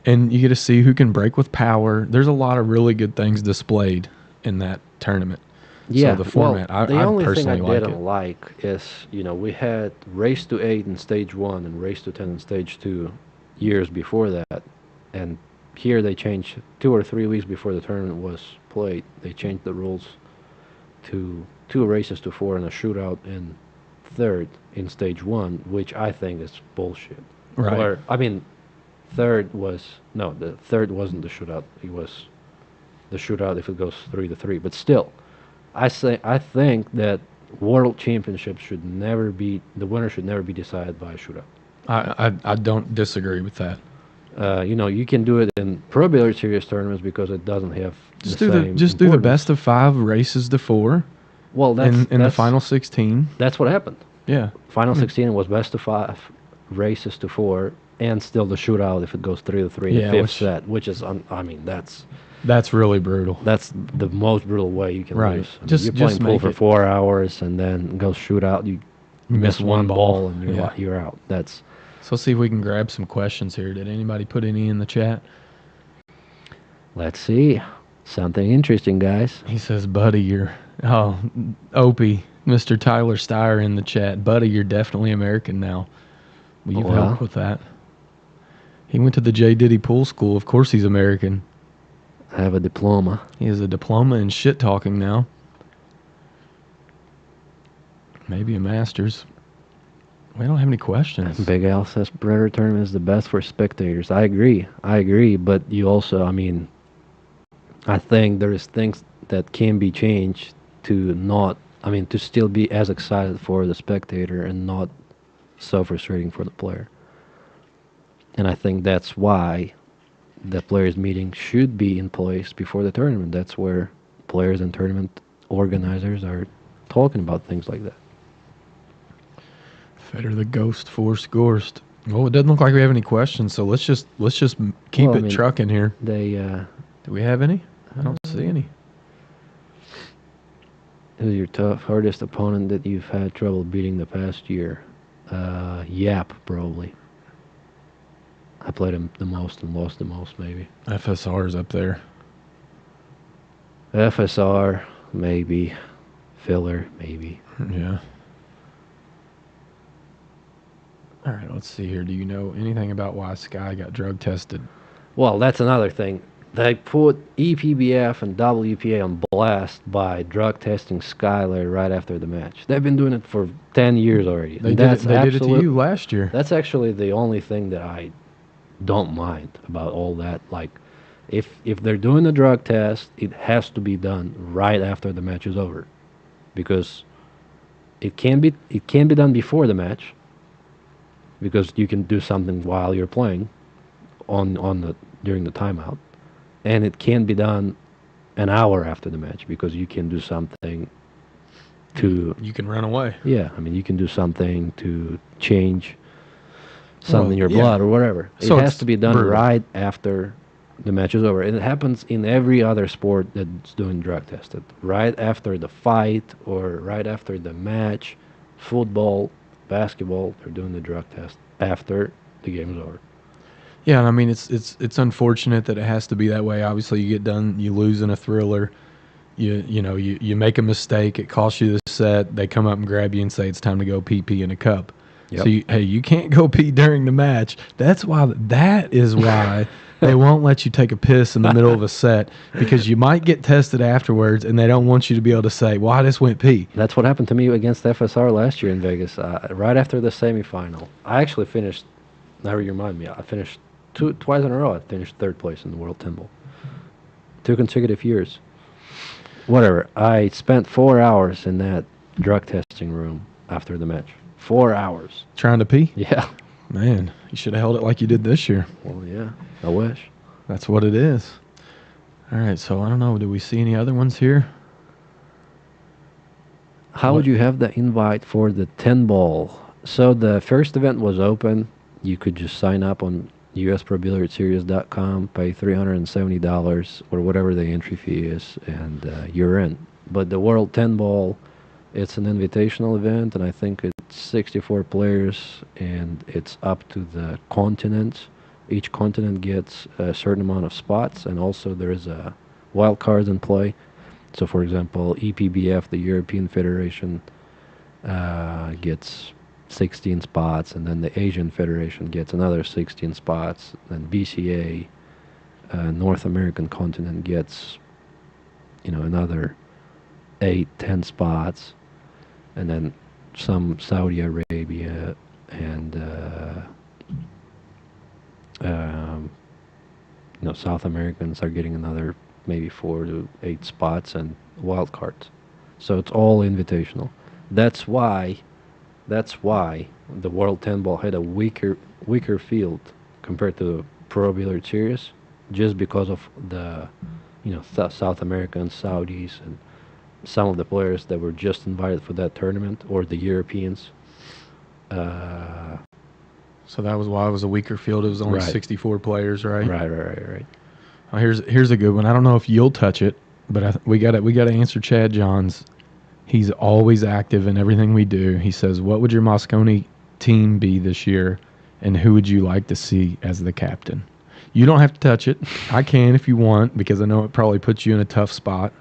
and you get to see who can break with power. There's a lot of really good things displayed in that tournament. Yeah, So the format, the I only thing I personally like didn't it. like is, we had race to 8 in stage 1 and race to 10 in stage 2 years before that. And here they changed 2 or 3 weeks before the tournament was played. They changed the rules to 2 races to 4 and a shootout in third in stage 1, which I think is bullshit. Right. Or, third was, no, the third wasn't the shootout. It was the shootout if it goes 3-3. But still, I think that world championships should never be, the winner should never be decided by a shootout. I don't disagree with that. You can do it in Pro Billiard Series tournaments because it doesn't have Just the do same do the importance. best of 5 races to 4 Well, in the that's final 16. That's what happened. Yeah. Final 16 was best of 5 races to 4, and still the shootout if it goes 3-3 Yeah, the fifth which- set, which is That's really brutal. that's the most brutal way you can Right. lose. Just you're playing pool make for it- 4 hours and then go shootout. You miss one ball and Yeah. you're out. That's So let's see if we can grab some questions here. Did anybody put any in the chat? Let's see. Something interesting, guys. He says, Buddy, you're... Oh, Opie, Mr. Tyler Steyer in the chat. Buddy, you're definitely American now. Well, you've Well. helped with that. He went to the J. Diddy Pool School. Of course he's American. I have a diploma. He has a diploma in shit-talking now. Maybe a master's. We don't have any questions. Big Al says Predator tournament is the best for spectators. I agree, but you also, I think there is things that can be changed to not, to still be as excited for the spectator and not so frustrating for the player. And I think that's why the players' meeting should be in place before the tournament. That's where players and tournament organizers are talking about things like that. Fedor the Ghost Force Gorst. Well, it doesn't look like we have any questions, so let's just keep Well, it trucking here. They, Do we have any? I don't see any. who's your hardest opponent that you've had trouble beating the past year? Yap, probably. I played him the most and lost the most, maybe. FSR's up there. FSR, maybe. Filler, maybe. Yeah. All right, let's see here. Do you know anything about why Sky got drug tested? Well, that's another thing. They put EPBF and WPA on blast by drug testing Skyler right after the match. They've been doing it for 10 years already. They did it to you last year. That's actually the only thing that I don't mind about all that. Like, if they're doing a drug test, it has to be done right after the match is over, because it can be done before the match, because you can do something while you're playing during the timeout, and it can be done an hour after the match, because you can do something to You can run away. you can do something to change something in your yeah. blood or whatever. So it has it's to be done brutal. right after the match is over. And it happens in every other sport that's doing drug tested. Right after the fight or right after the match. Football, basketball, they're doing the drug test after the game is over. Yeah, I mean it's unfortunate that it has to be that way. Obviously, you get done, you lose in a thriller. You make a mistake, it costs you the set. They come up and grab you and say it's time to go pee pee in a cup. So Yep. you can't go pee during the match. That is why they won't let you take a piss in the middle of a set, because you might get tested afterwards, and they don't want you to be able to say, "Well, I just went pee." That's what happened to me against FSR last year in Vegas. Right after the semifinal, I actually finished. Now you remind me, I finished twice in a row. I finished third place in the World 10 Ball, 2 consecutive years. Whatever. I spent 4 hours in that drug testing room after the match. 4 hours. Trying to pee? Yeah. Man, you should have held it like you did this year. Well, yeah. I wish. That's what it is. All right, so I don't know. Do we see any other ones here? How would you have the invite for the 10 ball? So the first event was open. You could just sign up on usprobilliardseries.com, pay $370 or whatever the entry fee is, and you're in. But the World 10 ball, it's an invitational event, and I think it's 64 players, and it's up to the continents. Each continent gets a certain amount of spots, and also there is a wild cards in play. So, for example, EPBF, the European Federation, gets 16 spots, and then the Asian Federation gets another 16 spots. Then BCA, North American continent, gets, another 8, 10 spots, and then some Saudi Arabia and South Americans are getting another maybe 4 to 8 spots and wild cards. So it's all invitational. That's why the World 10 Ball had a weaker field compared to the Pro Billiard Series, just because of the South Americans, Saudis, and some of the players that were just invited for that tournament, or the Europeans. So that was why it was a weaker field. It was only Right. 64 players, right? Right. Here's a good one. I don't know if you'll touch it, but we got to answer Chad Johns. He's always active in everything we do. He says, "What would your Mosconi team be this year, and who would you like to see as the captain?" You don't have to touch it. I can if you want, because I know it probably puts you in a tough spot.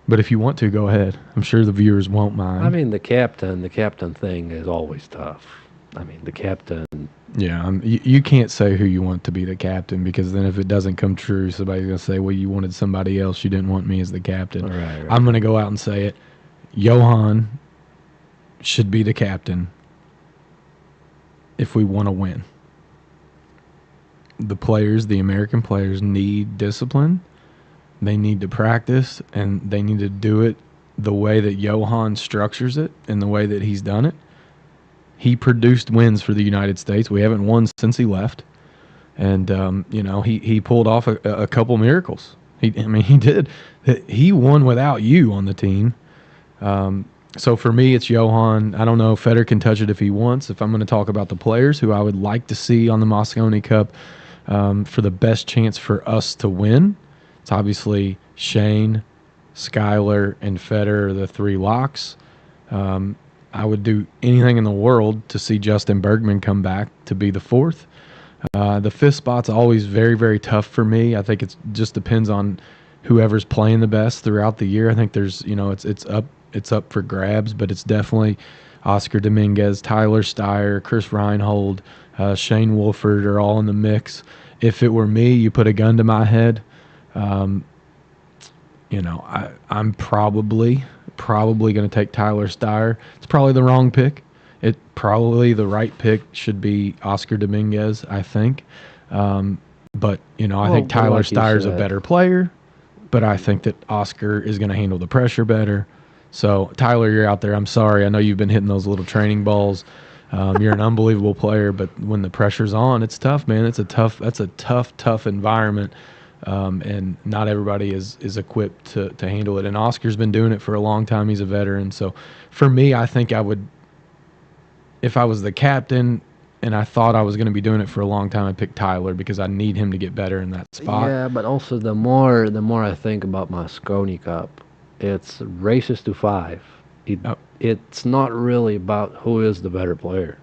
But if you want to, go ahead. I'm sure the viewers won't mind. I mean, the captain thing is always tough. I mean, the captain. Yeah, you can't say who you want to be the captain, because then if it doesn't come true, somebody's going to say, well, you wanted somebody else. You didn't want me as the captain. Right. I'm going to go out and say it. Johan should be the captain if we want to win. The American players need discipline. They need to practice, and they need to do it the way that Johan structures it and the way that he's done it. He produced wins for the United States. We haven't won since he left. And, he pulled off a couple miracles. He did. He won without you on the team. So for me, it's Johan. I don't know if Fedor can touch it if he wants. If I'm going to talk about the players who I would like to see on the Mosconi Cup for the best chance for us to win, it's obviously Shane, Skyler, and Fedor are the three locks. I would do anything in the world to see Justin Bergman come back to be the fourth. The fifth spot's always very, very tough for me. I think it just depends on whoever's playing the best throughout the year. I think there's, it's up for grabs, but it's definitely Oscar Dominguez, Tyler Steyer, Chris Reinhold, Shane Wolford are all in the mix. If it were me, you put a gun to my head. I'm probably going to take Tyler Steyer. It's probably the wrong pick. The right pick should be Oscar Dominguez, I think. But I think Tyler Steyer's a better player, but I think that Oscar is going to handle the pressure better. So, Tyler, you're out there. I'm sorry. I know you've been hitting those little training balls. You're an unbelievable player, but when the pressure's on, it's tough, man. That's a tough environment. And not everybody is equipped to handle it. And Oscar's been doing it for a long time. He's a veteran. So for me, I think I would, if I was the captain and I thought I was going to be doing it for a long time, I'd pick Tyler, because I need him to get better in that spot. Yeah, but also the more I think about Mosconi Cup, it's races to 5. It's not really about who is the better player.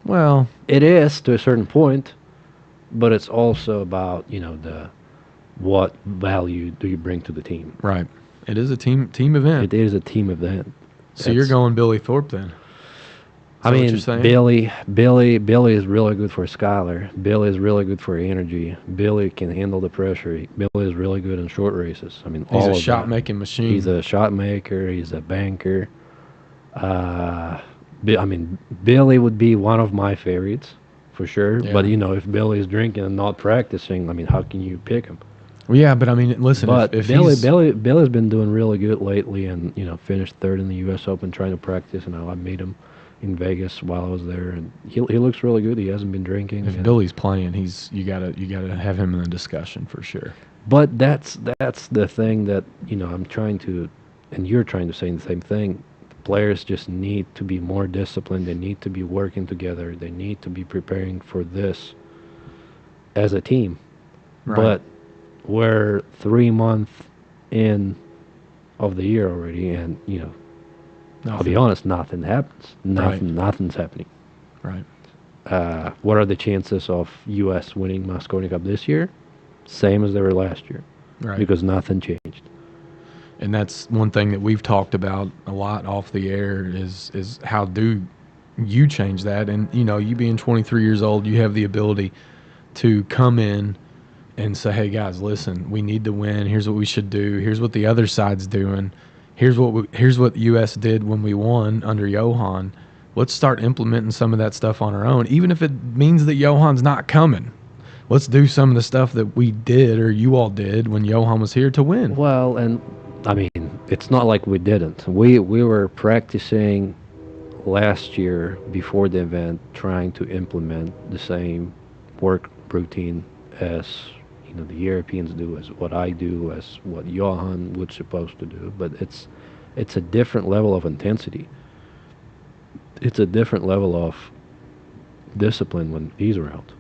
Well, it is to a certain point, but it's also about, the what value do you bring to the team. Right. It is a team event. It is a team event. So you're going Billy Thorpe then? I mean, Billy is really good for Skyler. Billy is really good for energy. Billy can handle the pressure. Billy is really good in short races. I mean, he's a shot making machine. He's a shot maker. He's a banker. I mean, Billy would be one of my favorites for sure. Yeah. But if Billy is drinking and not practicing, I mean, how can you pick him? Well, yeah, but I mean, listen. But if Billy's been doing really good lately, and finished third in the U.S. Open trying to practice, and I made him in Vegas while I was there, and he looks really good. He hasn't been drinking. If Billy's playing, you gotta have him in the discussion for sure. But that's the thing that I'm trying to, and you're trying to say the same thing. The players just need to be more disciplined. They need to be working together. They need to be preparing for this as a team. Right. But we're 3 months in of the year already, and I'll be honest, nothing happens. Nothing's happening. Right. What are the chances of U.S. winning Mosconi Cup this year? Same as they were last year. Right. Because nothing changed. And that's one thing that we've talked about a lot off the air is how do you change that? And, you being 23 years old, you have the ability to come in and say, hey, guys, listen, we need to win. Here's what we should do. Here's what the other side's doing. Here's what U.S. did when we won under Johan. Let's start implementing some of that stuff on our own, even if it means that Johan's not coming. Let's do some of the stuff that we did or you all did when Johan was here to win. Well, and, I mean, it's not like we didn't. We were practicing last year before the event, trying to implement the same work routine as the Europeans do, as what I do, as what Johan was supposed to do. But it's a different level of intensity. It's a different level of discipline when he's around,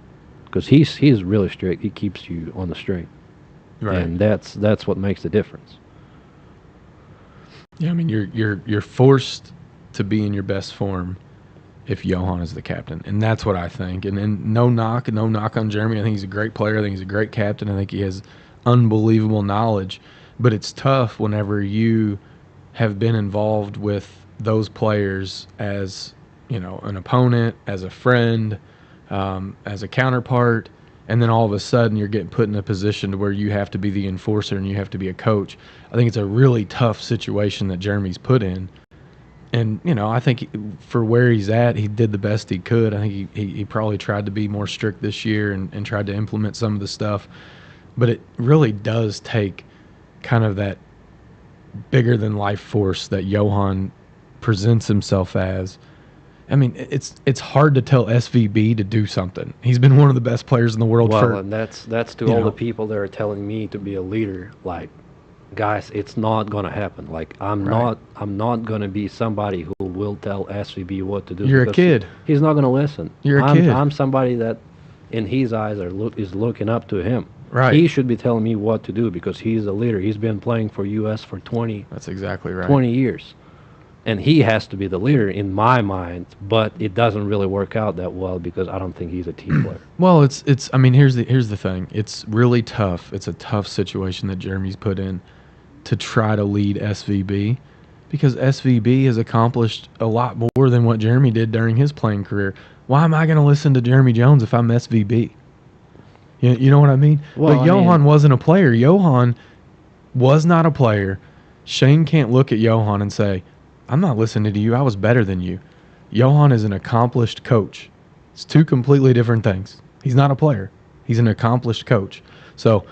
because he's really strict. He keeps you on the string, right? And that's what makes the difference. Yeah, I mean, you're forced to be in your best form if Johan is the captain, and that's what I think. And no knock on Jeremy. I think he's a great player. I think he's a great captain. I think he has unbelievable knowledge. But it's tough whenever you have been involved with those players as an opponent, as a friend, as a counterpart, and then all of a sudden you're getting put in a position to where you have to be the enforcer and you have to be a coach. I think it's a really tough situation that Jeremy's put in. And, I think for where he's at, he did the best he could. I think he probably tried to be more strict this year and tried to implement some of the stuff. But it really does take kind of that bigger-than-life force that Johan presents himself as. I mean, it's hard to tell SVB to do something. He's been one of the best players in the world. Well, and that's to all the people that are telling me to be a leader. Like, guys, it's not gonna happen. Like, I'm not gonna be somebody who will tell SVB what to do. You're a kid. He's not gonna listen. You're a kid. I'm somebody that, in his eyes, is looking up to him. Right. He should be telling me what to do because he's a leader. He's been playing for U.S. for 20. That's exactly right. 20 years. And he has to be the leader in my mind, but it doesn't really work out that well because I don't think he's a team player. Well, it's I mean, here's the thing. It's really tough. It's a tough situation that Jeremy's put in to try to lead SVB, because SVB has accomplished a lot more than what Jeremy did during his playing career. Why am I going to listen to Jeremy Jones if I'm SVB? You know what I mean? Well, but Johan wasn't a player. Johan was not a player. Shane can't look at Johan and say, I'm not listening to you. I was better than you. Johan is an accomplished coach. It's two completely different things. He's not a player. He's an accomplished coach. So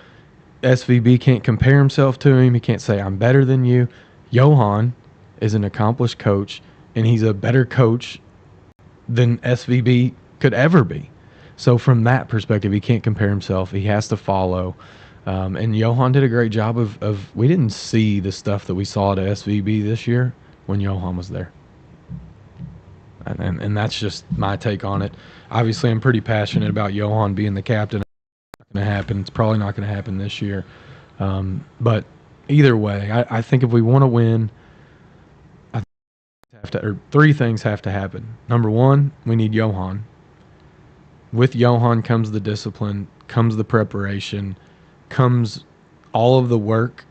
SVB can't compare himself to him. He can't say, I'm better than you. Johan is an accomplished coach, and he's a better coach than SVB could ever be. So from that perspective, he can't compare himself. He has to follow. And Johan did a great job of we didn't see the stuff that we saw at SVB this year when Johan was there. And that's just my take on it. Obviously, I'm pretty passionate about Johan being the captain. It's not going to happen. It's probably not going to happen this year. But either way, I think if we want to win, three things have to happen. Number one, we need Johan. with Johan comes the discipline, comes the preparation, comes all of the work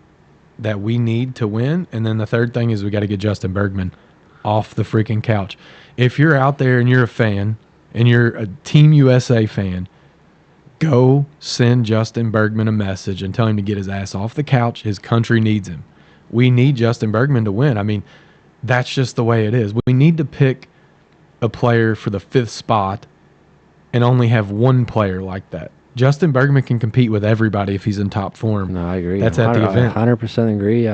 that we need to win. And then the third thing is we got to get Justin Bergman off the freaking couch. If you're out there and you're a fan and you're a Team USA fan, go send Justin Bergman a message and tell him to get his ass off the couch. His country needs him. We need Justin Bergman to win. I mean, that's just the way it is. We need to pick a player for the 5th spot and only have one player like that. Justin Bergman can compete with everybody if he's in top form. No, I agree. That's at the event. I 100% agree.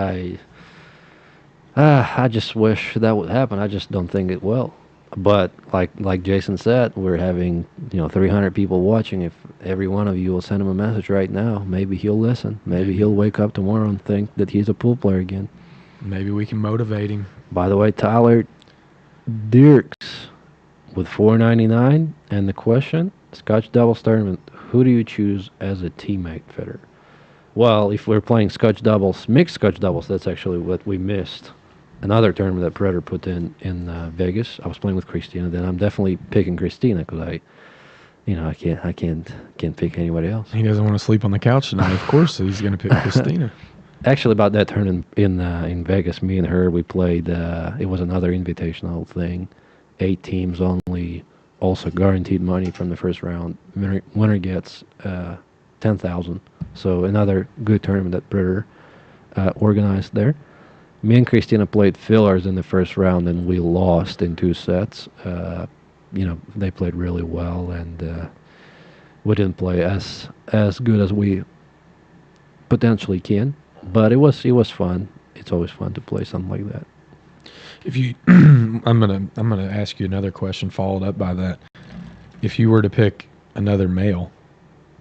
I just wish that would happen. I just don't think it will. But like Jason said, we're having 300 people watching. If every one of you will send him a message right now, maybe he'll listen. Maybe he'll wake up tomorrow and think that he's a pool player again. Maybe we can motivate him. By the way, Tyler Dirks with $4.99, and the question: Scotch doubles tournament. Who do you choose as a teammate, Fedor? Well, if we're playing Scotch doubles, mixed Scotch doubles, that's actually what we missed. Another tournament that Predator put in Vegas. I was playing with Christina. Then I'm definitely picking Christina because I can't pick anybody else. He doesn't want to sleep on the couch tonight. Of course, he's going to pick Christina. Actually, about that tournament in Vegas, me and her, we played. It was another invitational thing. 8 teams only. Also guaranteed money from the first round. Winner gets $10,000. So another good tournament that Predator organized there. Me and Christina played fillers in the first round, and we lost in 2 sets. They played really well, and we didn't play as good as we potentially can. But it was fun. It's always fun to play something like that. If you, I'm gonna ask you another question followed up by that. If you were to pick another male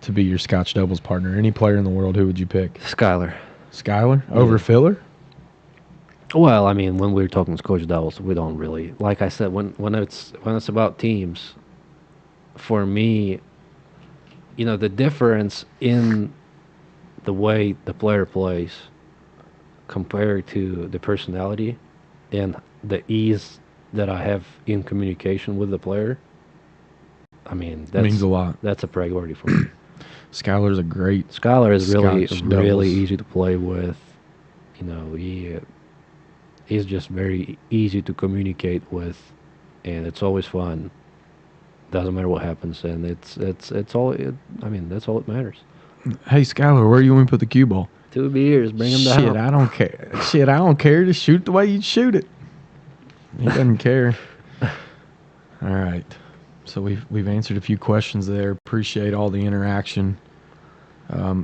to be your Scotch doubles partner, any player in the world, who would you pick? Skylar. Skylar over Filler? Well, I mean, when we're talking Scotch doubles, we don't really, like I said, when it's about teams. For me, the difference in the way the player plays compared to the personality and the ease that I have in communication with the player, I mean, that means a lot. That's a priority for me. Skylar's a great. Skylar is really doubles. easy to play with. He's just very easy to communicate with, and it's always fun. Doesn't matter what happens, and it's all. That's all that matters. Hey, Skylar, where you want to put the cue ball? 2 beers, bring him down. Shit, I don't care. Shit, I don't care. Just shoot the way you shoot it. He doesn't care. All right. So we've answered a few questions there. Appreciate all the interaction.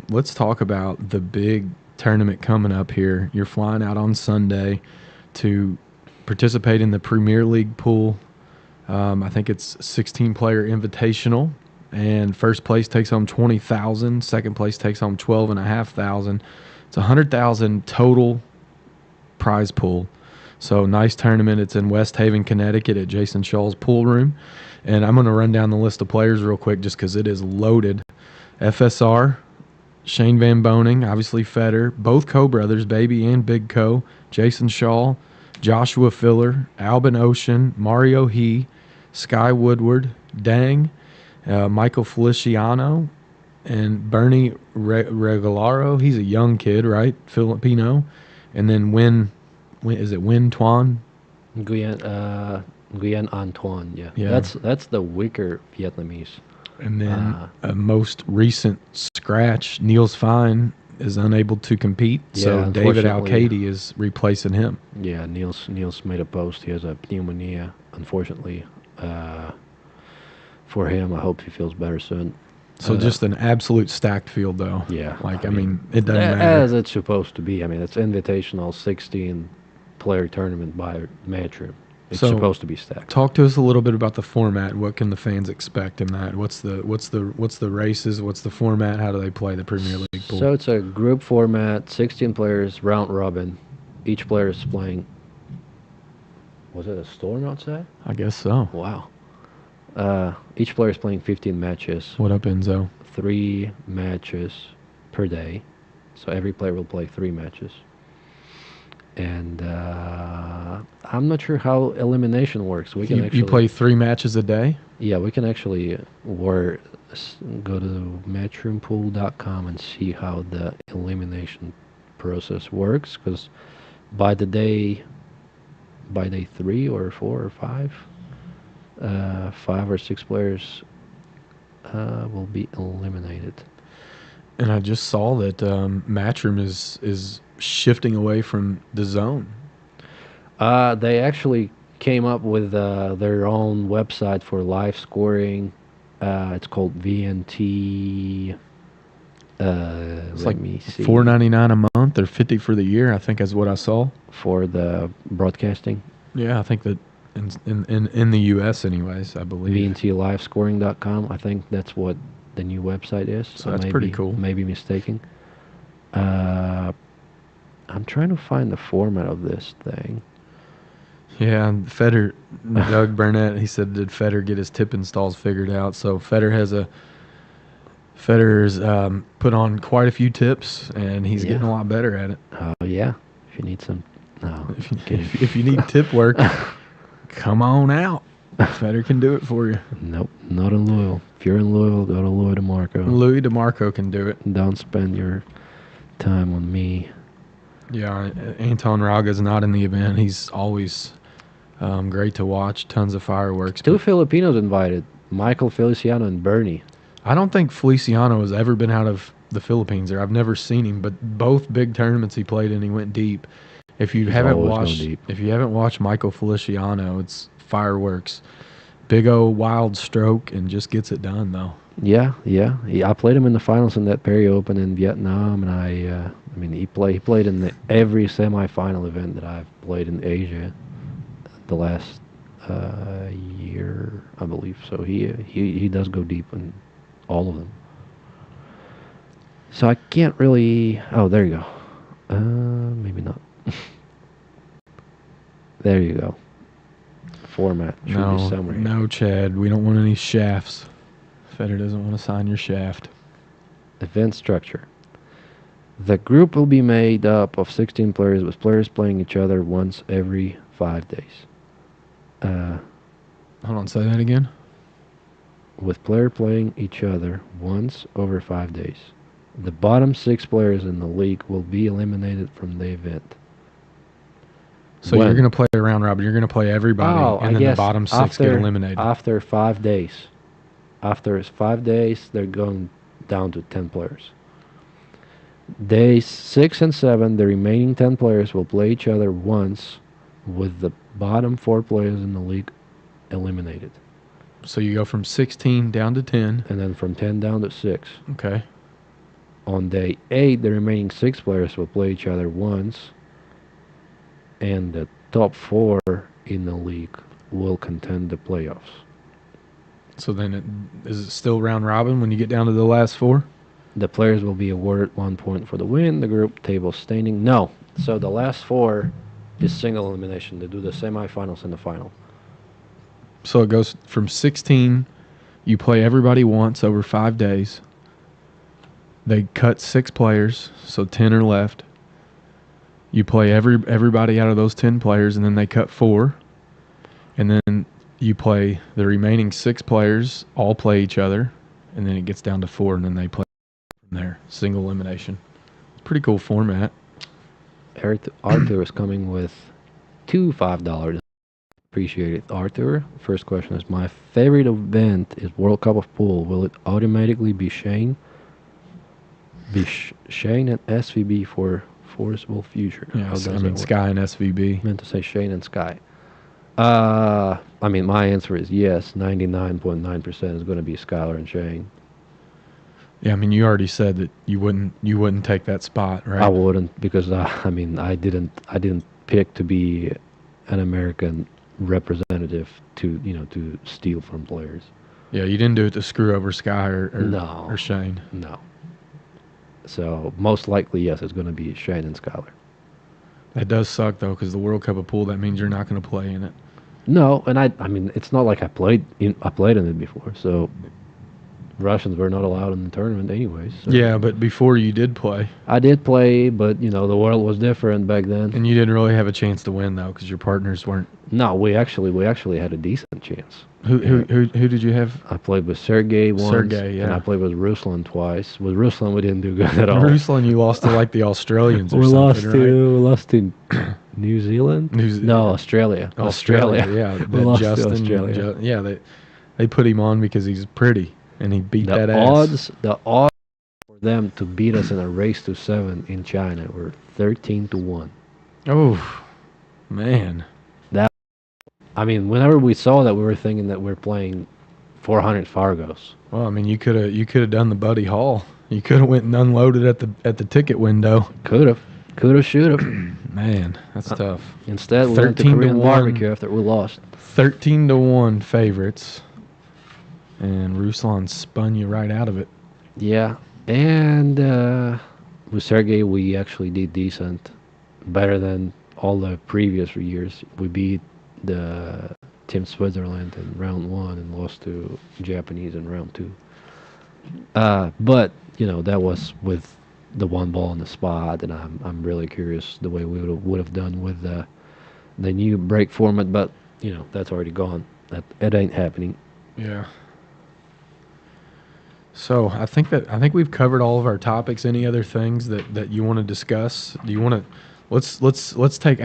Let's talk about the big tournament coming up here. You're flying out on Sunday to participate in the Premier League pool. I think it's 16-player invitational, and first place takes home $20,000. Second place takes home $12,500. It's $100,000 total prize pool. So nice tournament. It's in West Haven, Connecticut at Jason Shaw's pool room. And I'm going to run down the list of players real quick just because it is loaded. FSR, Shane Van Boning, obviously Fedor, both co-brothers, Baby and Big Co, Jason Shaw, Joshua Filler, Albin Ocean, Mario He, Sky Woodward, Dang, Michael Feliciano, and Bernie Regalaro. He's a young kid, right? Filipino. And then Win Tuan? Nguyen Antoine, yeah. That's the weaker Vietnamese. And then a most recent scratch, Niels Fine, is unable to compete, so David Alcady is replacing him. Yeah, Niels made a post. He has a pneumonia, unfortunately. For him, I hope he feels better soon. So just an absolute stacked field, though. Yeah. I mean, it doesn't matter. As it's supposed to be. I mean, it's invitational 16-player tournament by Matchroom. It's supposed to be stacked. Talk to us a little bit about the format. What can the fans expect in that? What's the races? What's the format? How do they play the Premier League pool? So it's a group format, 16 players, round robin. Each player is playing. Was it a storm outside? I guess so. Wow. Each player is playing 15 matches. What up, Enzo? 3 matches per day. So every player will play 3 matches. And I'm not sure how elimination works. We can You actually play 3 matches a day? Yeah, we can actually go to matchroompool.com and see how the elimination process works. Because by the by day 3 or 4 or 5, 5 or 6 players will be eliminated. And I just saw that Matchroom is shifting away from the zone. They actually came up with their own website for live scoring. It's called VNT. It's Let like me see. $4.99 a month or $50 for the year, I think is what I saw. For the broadcasting. Yeah, I think that in the U.S. anyways, I believe. VNTLivescoring.com. I think that's what the new website is. So that's pretty cool. Maybe mistaken. I'm trying to find the format of this thing. Yeah, and Fedor, Doug Burnett, he said, did Fedor get his tip installs figured out? So Fedor's put on quite a few tips, and he's getting a lot better at it. Oh, yeah. If you need some... No. If you need tip work, come on out. Fedor can do it for you. Nope, not in Louisville. If you're in Louisville, go to Louis DeMarco. Louis DeMarco can do it. Don't spend your time on me. Yeah, Anton Raga's not in the event. He's always great to watch. Tons of fireworks. 2 Filipinos invited. Michael Feliciano and Bernie. I don't think Feliciano has ever been out of the Philippines, or I've never seen him. But both big tournaments he played in, he went deep. If you haven't watched Michael Feliciano, it's fireworks. Big old wild stroke and just gets it done though. Yeah. I played him in the finals in that Perry Open in Vietnam, and he played in every semifinal event that I've played in Asia the last year, I believe. So he does go deep in all of them. So I can't really... Oh, there you go. Maybe not. There you go. Format. Summary. No, Chad. We don't want any shafts. Fedor doesn't want to sign your shaft. Event structure. The group will be made up of 16 players, with players playing each other once every 5 days. Hold on, say that again. With player playing each other once over 5 days. The bottom 6 players in the league will be eliminated from the event. So you're going to play a round robin. You're going to play everybody, and then the bottom 6 get eliminated. After 5 days. After 5 days, they're going down to 10 players. Days 6 and 7, the remaining 10 players will play each other once, with the bottom 4 players in the league eliminated. So you go from 16 down to 10. And then from 10 down to 6. Okay. On day 8, the remaining 6 players will play each other once, and the top 4 in the league will contend the playoffs. So then is it still round robin when you get down to the last 4? The players will be awarded 1 point for the win. The group table standing. No. So the last 4 is single elimination. They do the semifinals and the final. So it goes from 16, you play everybody once over 5 days. They cut 6 players, so 10 are left. You play everybody out of those 10 players, and then they cut 4. And then you play the remaining 6 players, all play each other, and then it gets down to 4, and then they play from there. Single elimination. It's a pretty cool format. Arthur is coming with 2 $5. Appreciate it, Arthur. First question is, my favorite event is World Cup of Pool. Will it automatically be Shane? Shane and SVB for foreseeable future. Yeah, Sky and SVB. Meant to say Shane and Sky. My answer is yes. 99.9% is going to be Skylar and Shane. Yeah, you already said that you wouldn't take that spot, right? I wouldn't, because I didn't pick to be an American representative to steal from players. Yeah, you didn't do it to screw over Sky or Shane. No. So most likely, yes, it's going to be Shane and Skylar. That does suck though, because the World Cup of Pool, that means you're not going to play in it. No, and it's not like I played in it before. So Russians were not allowed in the tournament anyways. So. Yeah, but before you did play. I did play, but the world was different back then. And you didn't really have a chance to win though, because your partners weren't. No, we actually had a decent chance. Who did you have? I played with Sergey once. Sergey, yeah. And I played with Ruslan twice. With Ruslan, we didn't do good at all. Ruslan, you lost to like the Australians or we something, right? We lost to New Zealand. No, Australia. Yeah, we lost Justin, to Australia. Yeah, they put him on because he's pretty and he beat that ass. ass. The odds for them to beat us in a race to 7 in China were 13-1. Oh, man. I mean, whenever we saw that, we were thinking that we're playing 400 Fargos. Well, I mean, you could have done the Buddy Hall. You could have went and unloaded at the ticket window. Should have. Man, that's tough. Instead, we went to Korean barbecue after we lost. 13-1 favorites, and Ruslan spun you right out of it. Yeah, and with Sergey, we actually did decent, better than all the previous years. We beat the Team Switzerland in round 1 and lost to Japanese in round 2. But that was with the one ball on the spot, and I'm really curious the way we would have done with the new break format. But that's already gone. It ain't happening. Yeah. So I think we've covered all of our topics. Any other things that you want to discuss? Do you want to? Let's take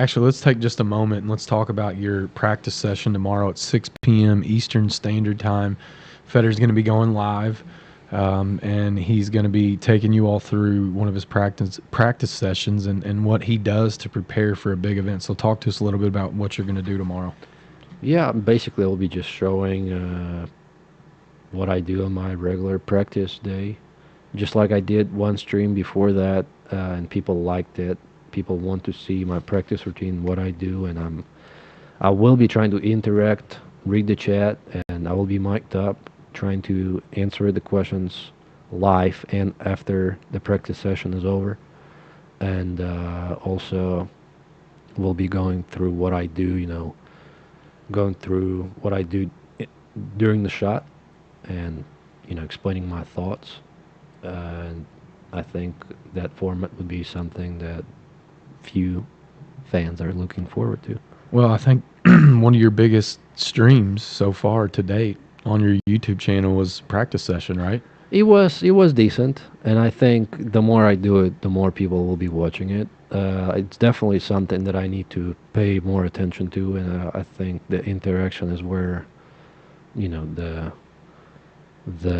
just a moment and let's talk about your practice session tomorrow at 6 p.m. Eastern Standard Time. Fedor's going to be going live, and he's going to be taking you all through one of his practice sessions and what he does to prepare for a big event. So talk to us a little bit about what you're going to do tomorrow. Yeah, basically I'll be just showing what I do on my regular practice day, just like I did one stream before that, and people liked it. People want to see my practice routine, what I do, and I will be trying to interact, read the chat, and I will be mic'd up, trying to answer the questions live and after the practice session is over. And also, we'll be going through what I do, going through what I do during the shot, and explaining my thoughts. And I think that format would be something that few fans are looking forward to. Well, I think one of your biggest streams so far to date on your YouTube channel was practice session, right? It was decent, and I think the more I do it, the more people will be watching it. It's definitely something that I need to pay more attention to, and I think the interaction is where the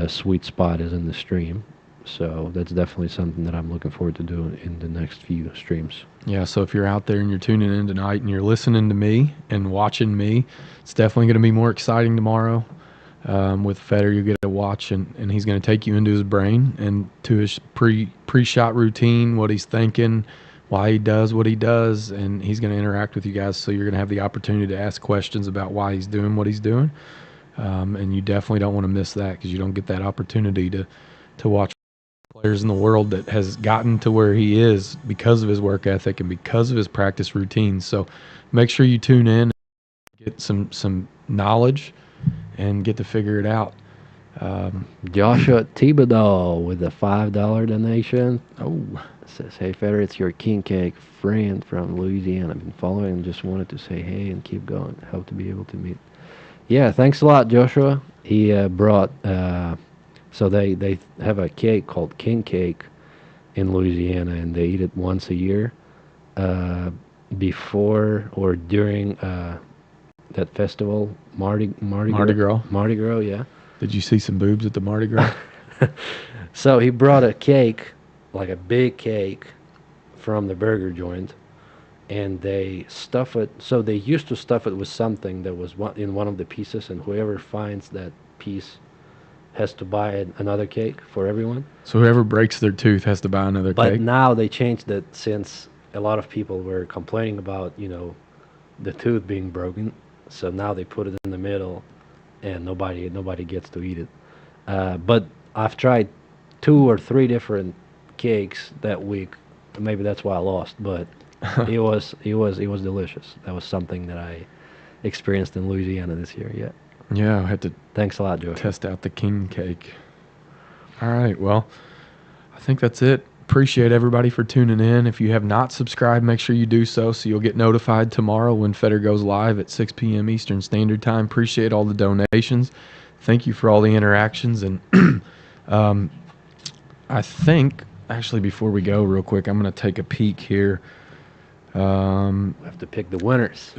sweet spot is in the stream. So that's definitely something that I'm looking forward to doing in the next few streams. Yeah, so if you're out there and you're tuning in tonight and you're listening to me and watching me, it's definitely going to be more exciting tomorrow. With Fedor, you get to watch, and he's going to take you into his brain and to his pre-shot routine, what he's thinking, why he does what he does, and he's going to interact with you guys. So you're going to have the opportunity to ask questions about why he's doing what he's doing, and you definitely don't want to miss that because you don't get that opportunity to watch players in the world that has gotten to where he is because of his work ethic and because of his practice routines. So make sure you tune in, get some knowledge, and get to figure it out. Joshua Thibodeau with a $5 donation. Oh, says, "Hey Fedor, it's your king cake friend from Louisiana. I've been following and just wanted to say hey and keep going. Hope to be able to meet." Yeah, thanks a lot, Joshua. He brought. So they have a cake called king cake in Louisiana, and they eat it once a year, before or during that festival, Mardi Gras. Mardi Gras, yeah. Did you see some boobs at the Mardi Gras? So he brought a cake, like a big cake, from the burger joint, and they stuff it. So they used to stuff it with something that was in one of the pieces, and whoever finds that piece has to buy another cake for everyone. So whoever breaks their tooth has to buy another cake? But now they changed it, since a lot of people were complaining about, the tooth being broken. So now they put it in the middle, and nobody gets to eat it. But I've tried 2 or 3 different cakes that week. Maybe that's why I lost, but it was delicious. That was something that I experienced in Louisiana this year. Yeah. Yeah, I had to Thanks a lot, Joe. test out the king cake. All right. Well, I think that's it. Appreciate everybody for tuning in. If you have not subscribed, make sure you do so you'll get notified tomorrow when Fedor goes live at 6 p.m. Eastern Standard Time. Appreciate all the donations. Thank you for all the interactions. And I think, actually, before we go real quick, I'm going to take a peek here. We have to pick the winners.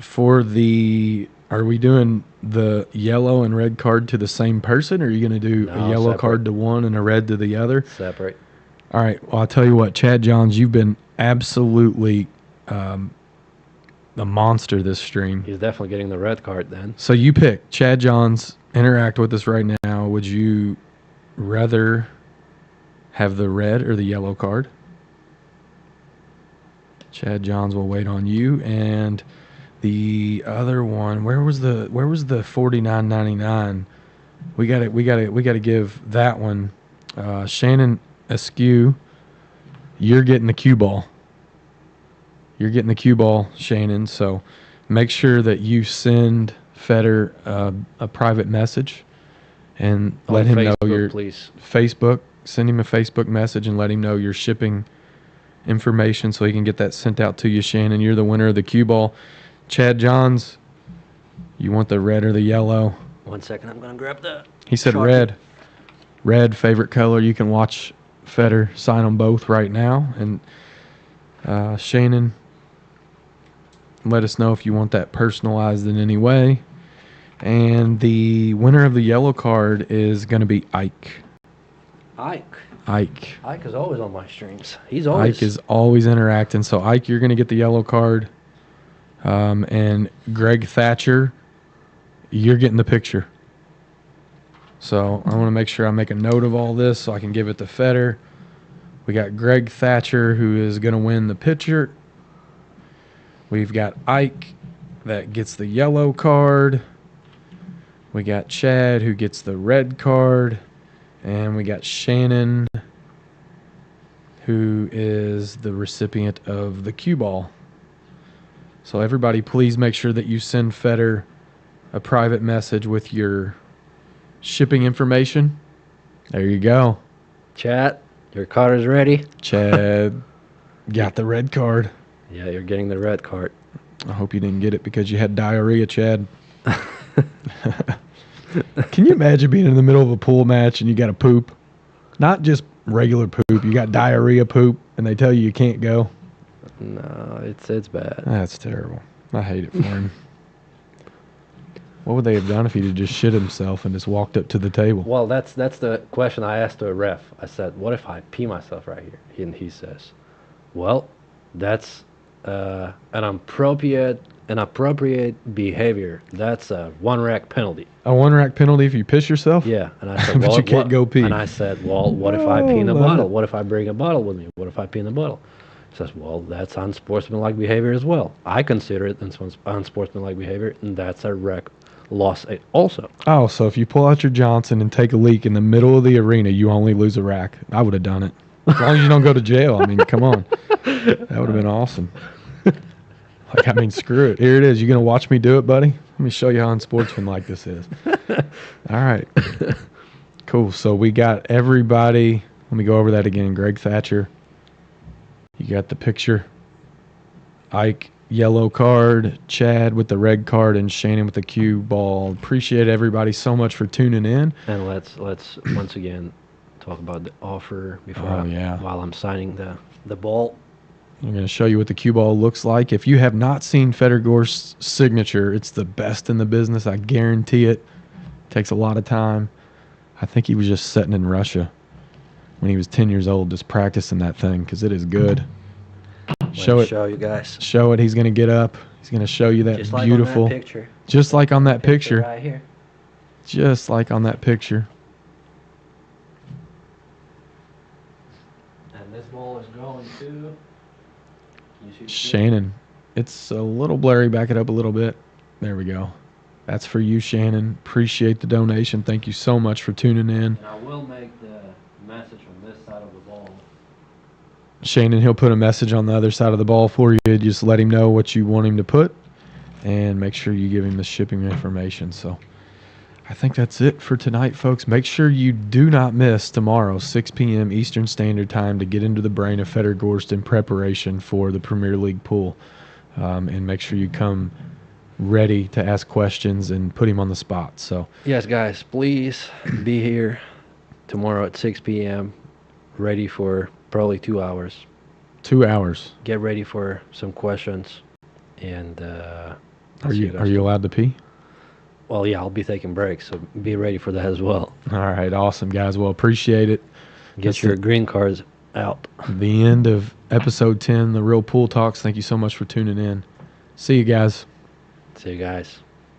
Are we doing the yellow and red card to the same person, or are you going to do a yellow card to one and a red to the other? Separate. All right. Well, I'll tell you what, Chad Johns, you've been absolutely a monster this stream. He's definitely getting the red card then. So you pick. Chad Johns, interact with us right now. Would you rather have the red or the yellow card? Chad Johns will wait on you. And the other one, where was the $49.99? We got to give that one. Shannon Askew, you're getting the cue ball. You're getting the cue ball, Shannon. So make sure that you send Fedor a private message and let him know your Facebook. Send him a Facebook message and let him know your shipping information so he can get that sent out to you, Shannon. You're the winner of the cue ball. Chad Johns, you want the red or the yellow? 1 second, I'm going to grab the... He said red. Red, favorite color. You can watch Fedor sign them both right now. And Shannon, let us know if you want that personalized in any way. And the winner of the yellow card is going to be Ike. Ike is always on my streams. Ike is always interacting. So, Ike, you're going to get the yellow card. And Greg Thatcher, you're getting the picture. So, I want to make sure I make a note of all this so I can give it to Fedor. We got Greg Thatcher, who is going to win the picture. We've got Ike that gets the yellow card. We got Chad, who gets the red card. And we got Shannon, who is the recipient of the cue ball. So everybody, please make sure that you send Fedor a private message with your shipping information. There you go. Chad, your card is ready. Chad got the red card. Yeah, you're getting the red card. I hope you didn't get it because you had diarrhea, Chad. Can you imagine being in the middle of a pool match and you got to poop? Not just regular poop. You got diarrhea poop, and they tell you can't go. No, it's bad. That's terrible. I hate it for him. What would they have done if he'd just shit himself and just walked up to the table? Well, that's the question I asked the ref. I said, what if I pee myself right here? And he says, well, that's an appropriate behavior. That's a 1 rack penalty. A 1 rack penalty if you piss yourself? Yeah. And I said, but you can't go pee. And I said, well, what if I pee in a bottle? What if I bring a bottle with me? What if I pee in a bottle? He says, well, that's unsportsmanlike behavior as well. I consider it unsportsmanlike behavior, and that's a rec loss also. Oh, so if you pull out your Johnson and take a leak in the middle of the arena, you only lose a rack. I would have done it. As long as you don't go to jail. I mean, come on. That would have been awesome. Screw it. Here it is. You going to watch me do it, buddy? Let me show you how unsportsmanlike this is. All right. Cool. So we got everybody. Let me go over that again. Greg Thatcher. You got the picture. Ike, yellow card. Chad with the red card, and Shannon with the cue ball. Appreciate everybody so much for tuning in. And let's once again talk about the offer before while I'm signing the ball. I'm going to show you what the cue ball looks like. If you have not seen Fedor Gorst's signature, it's the best in the business. I guarantee it. Takes a lot of time. I think he was just sitting in Russia when he was 10 years old just practicing that thing because it is good. Show you guys. Show it. He's going to get up. He's going to show you that just like beautiful. On that picture. Just like on that picture. Right here. Just like on that picture. And this ball is going to... Shannon. It's a little blurry. Back it up a little bit. There we go. That's for you, Shannon. Appreciate the donation. Thank you so much for tuning in. And I will make the message on this side of the ball. Shannon, he'll put a message on the other side of the ball for you. Just let him know what you want him to put and make sure you give him the shipping information. So I think that's it for tonight, folks. Make sure you do not miss tomorrow, 6 p.m. Eastern Standard Time, to get into the brain of Fedor Gorst in preparation for the Premier League pool. And make sure you come ready to ask questions and put him on the spot. So Yes, guys, please be here tomorrow at 6 p.m. ready for probably 2 hours. 2 hours. Get ready for some questions. And Are you allowed to pee? well, yeah, I'll be taking breaks, so be ready for that as well. All right, awesome, guys. Well, appreciate it. Get your green cards out. The end of episode 10, the Real Pool Talks. Thank you so much for tuning in. See you guys. See you guys.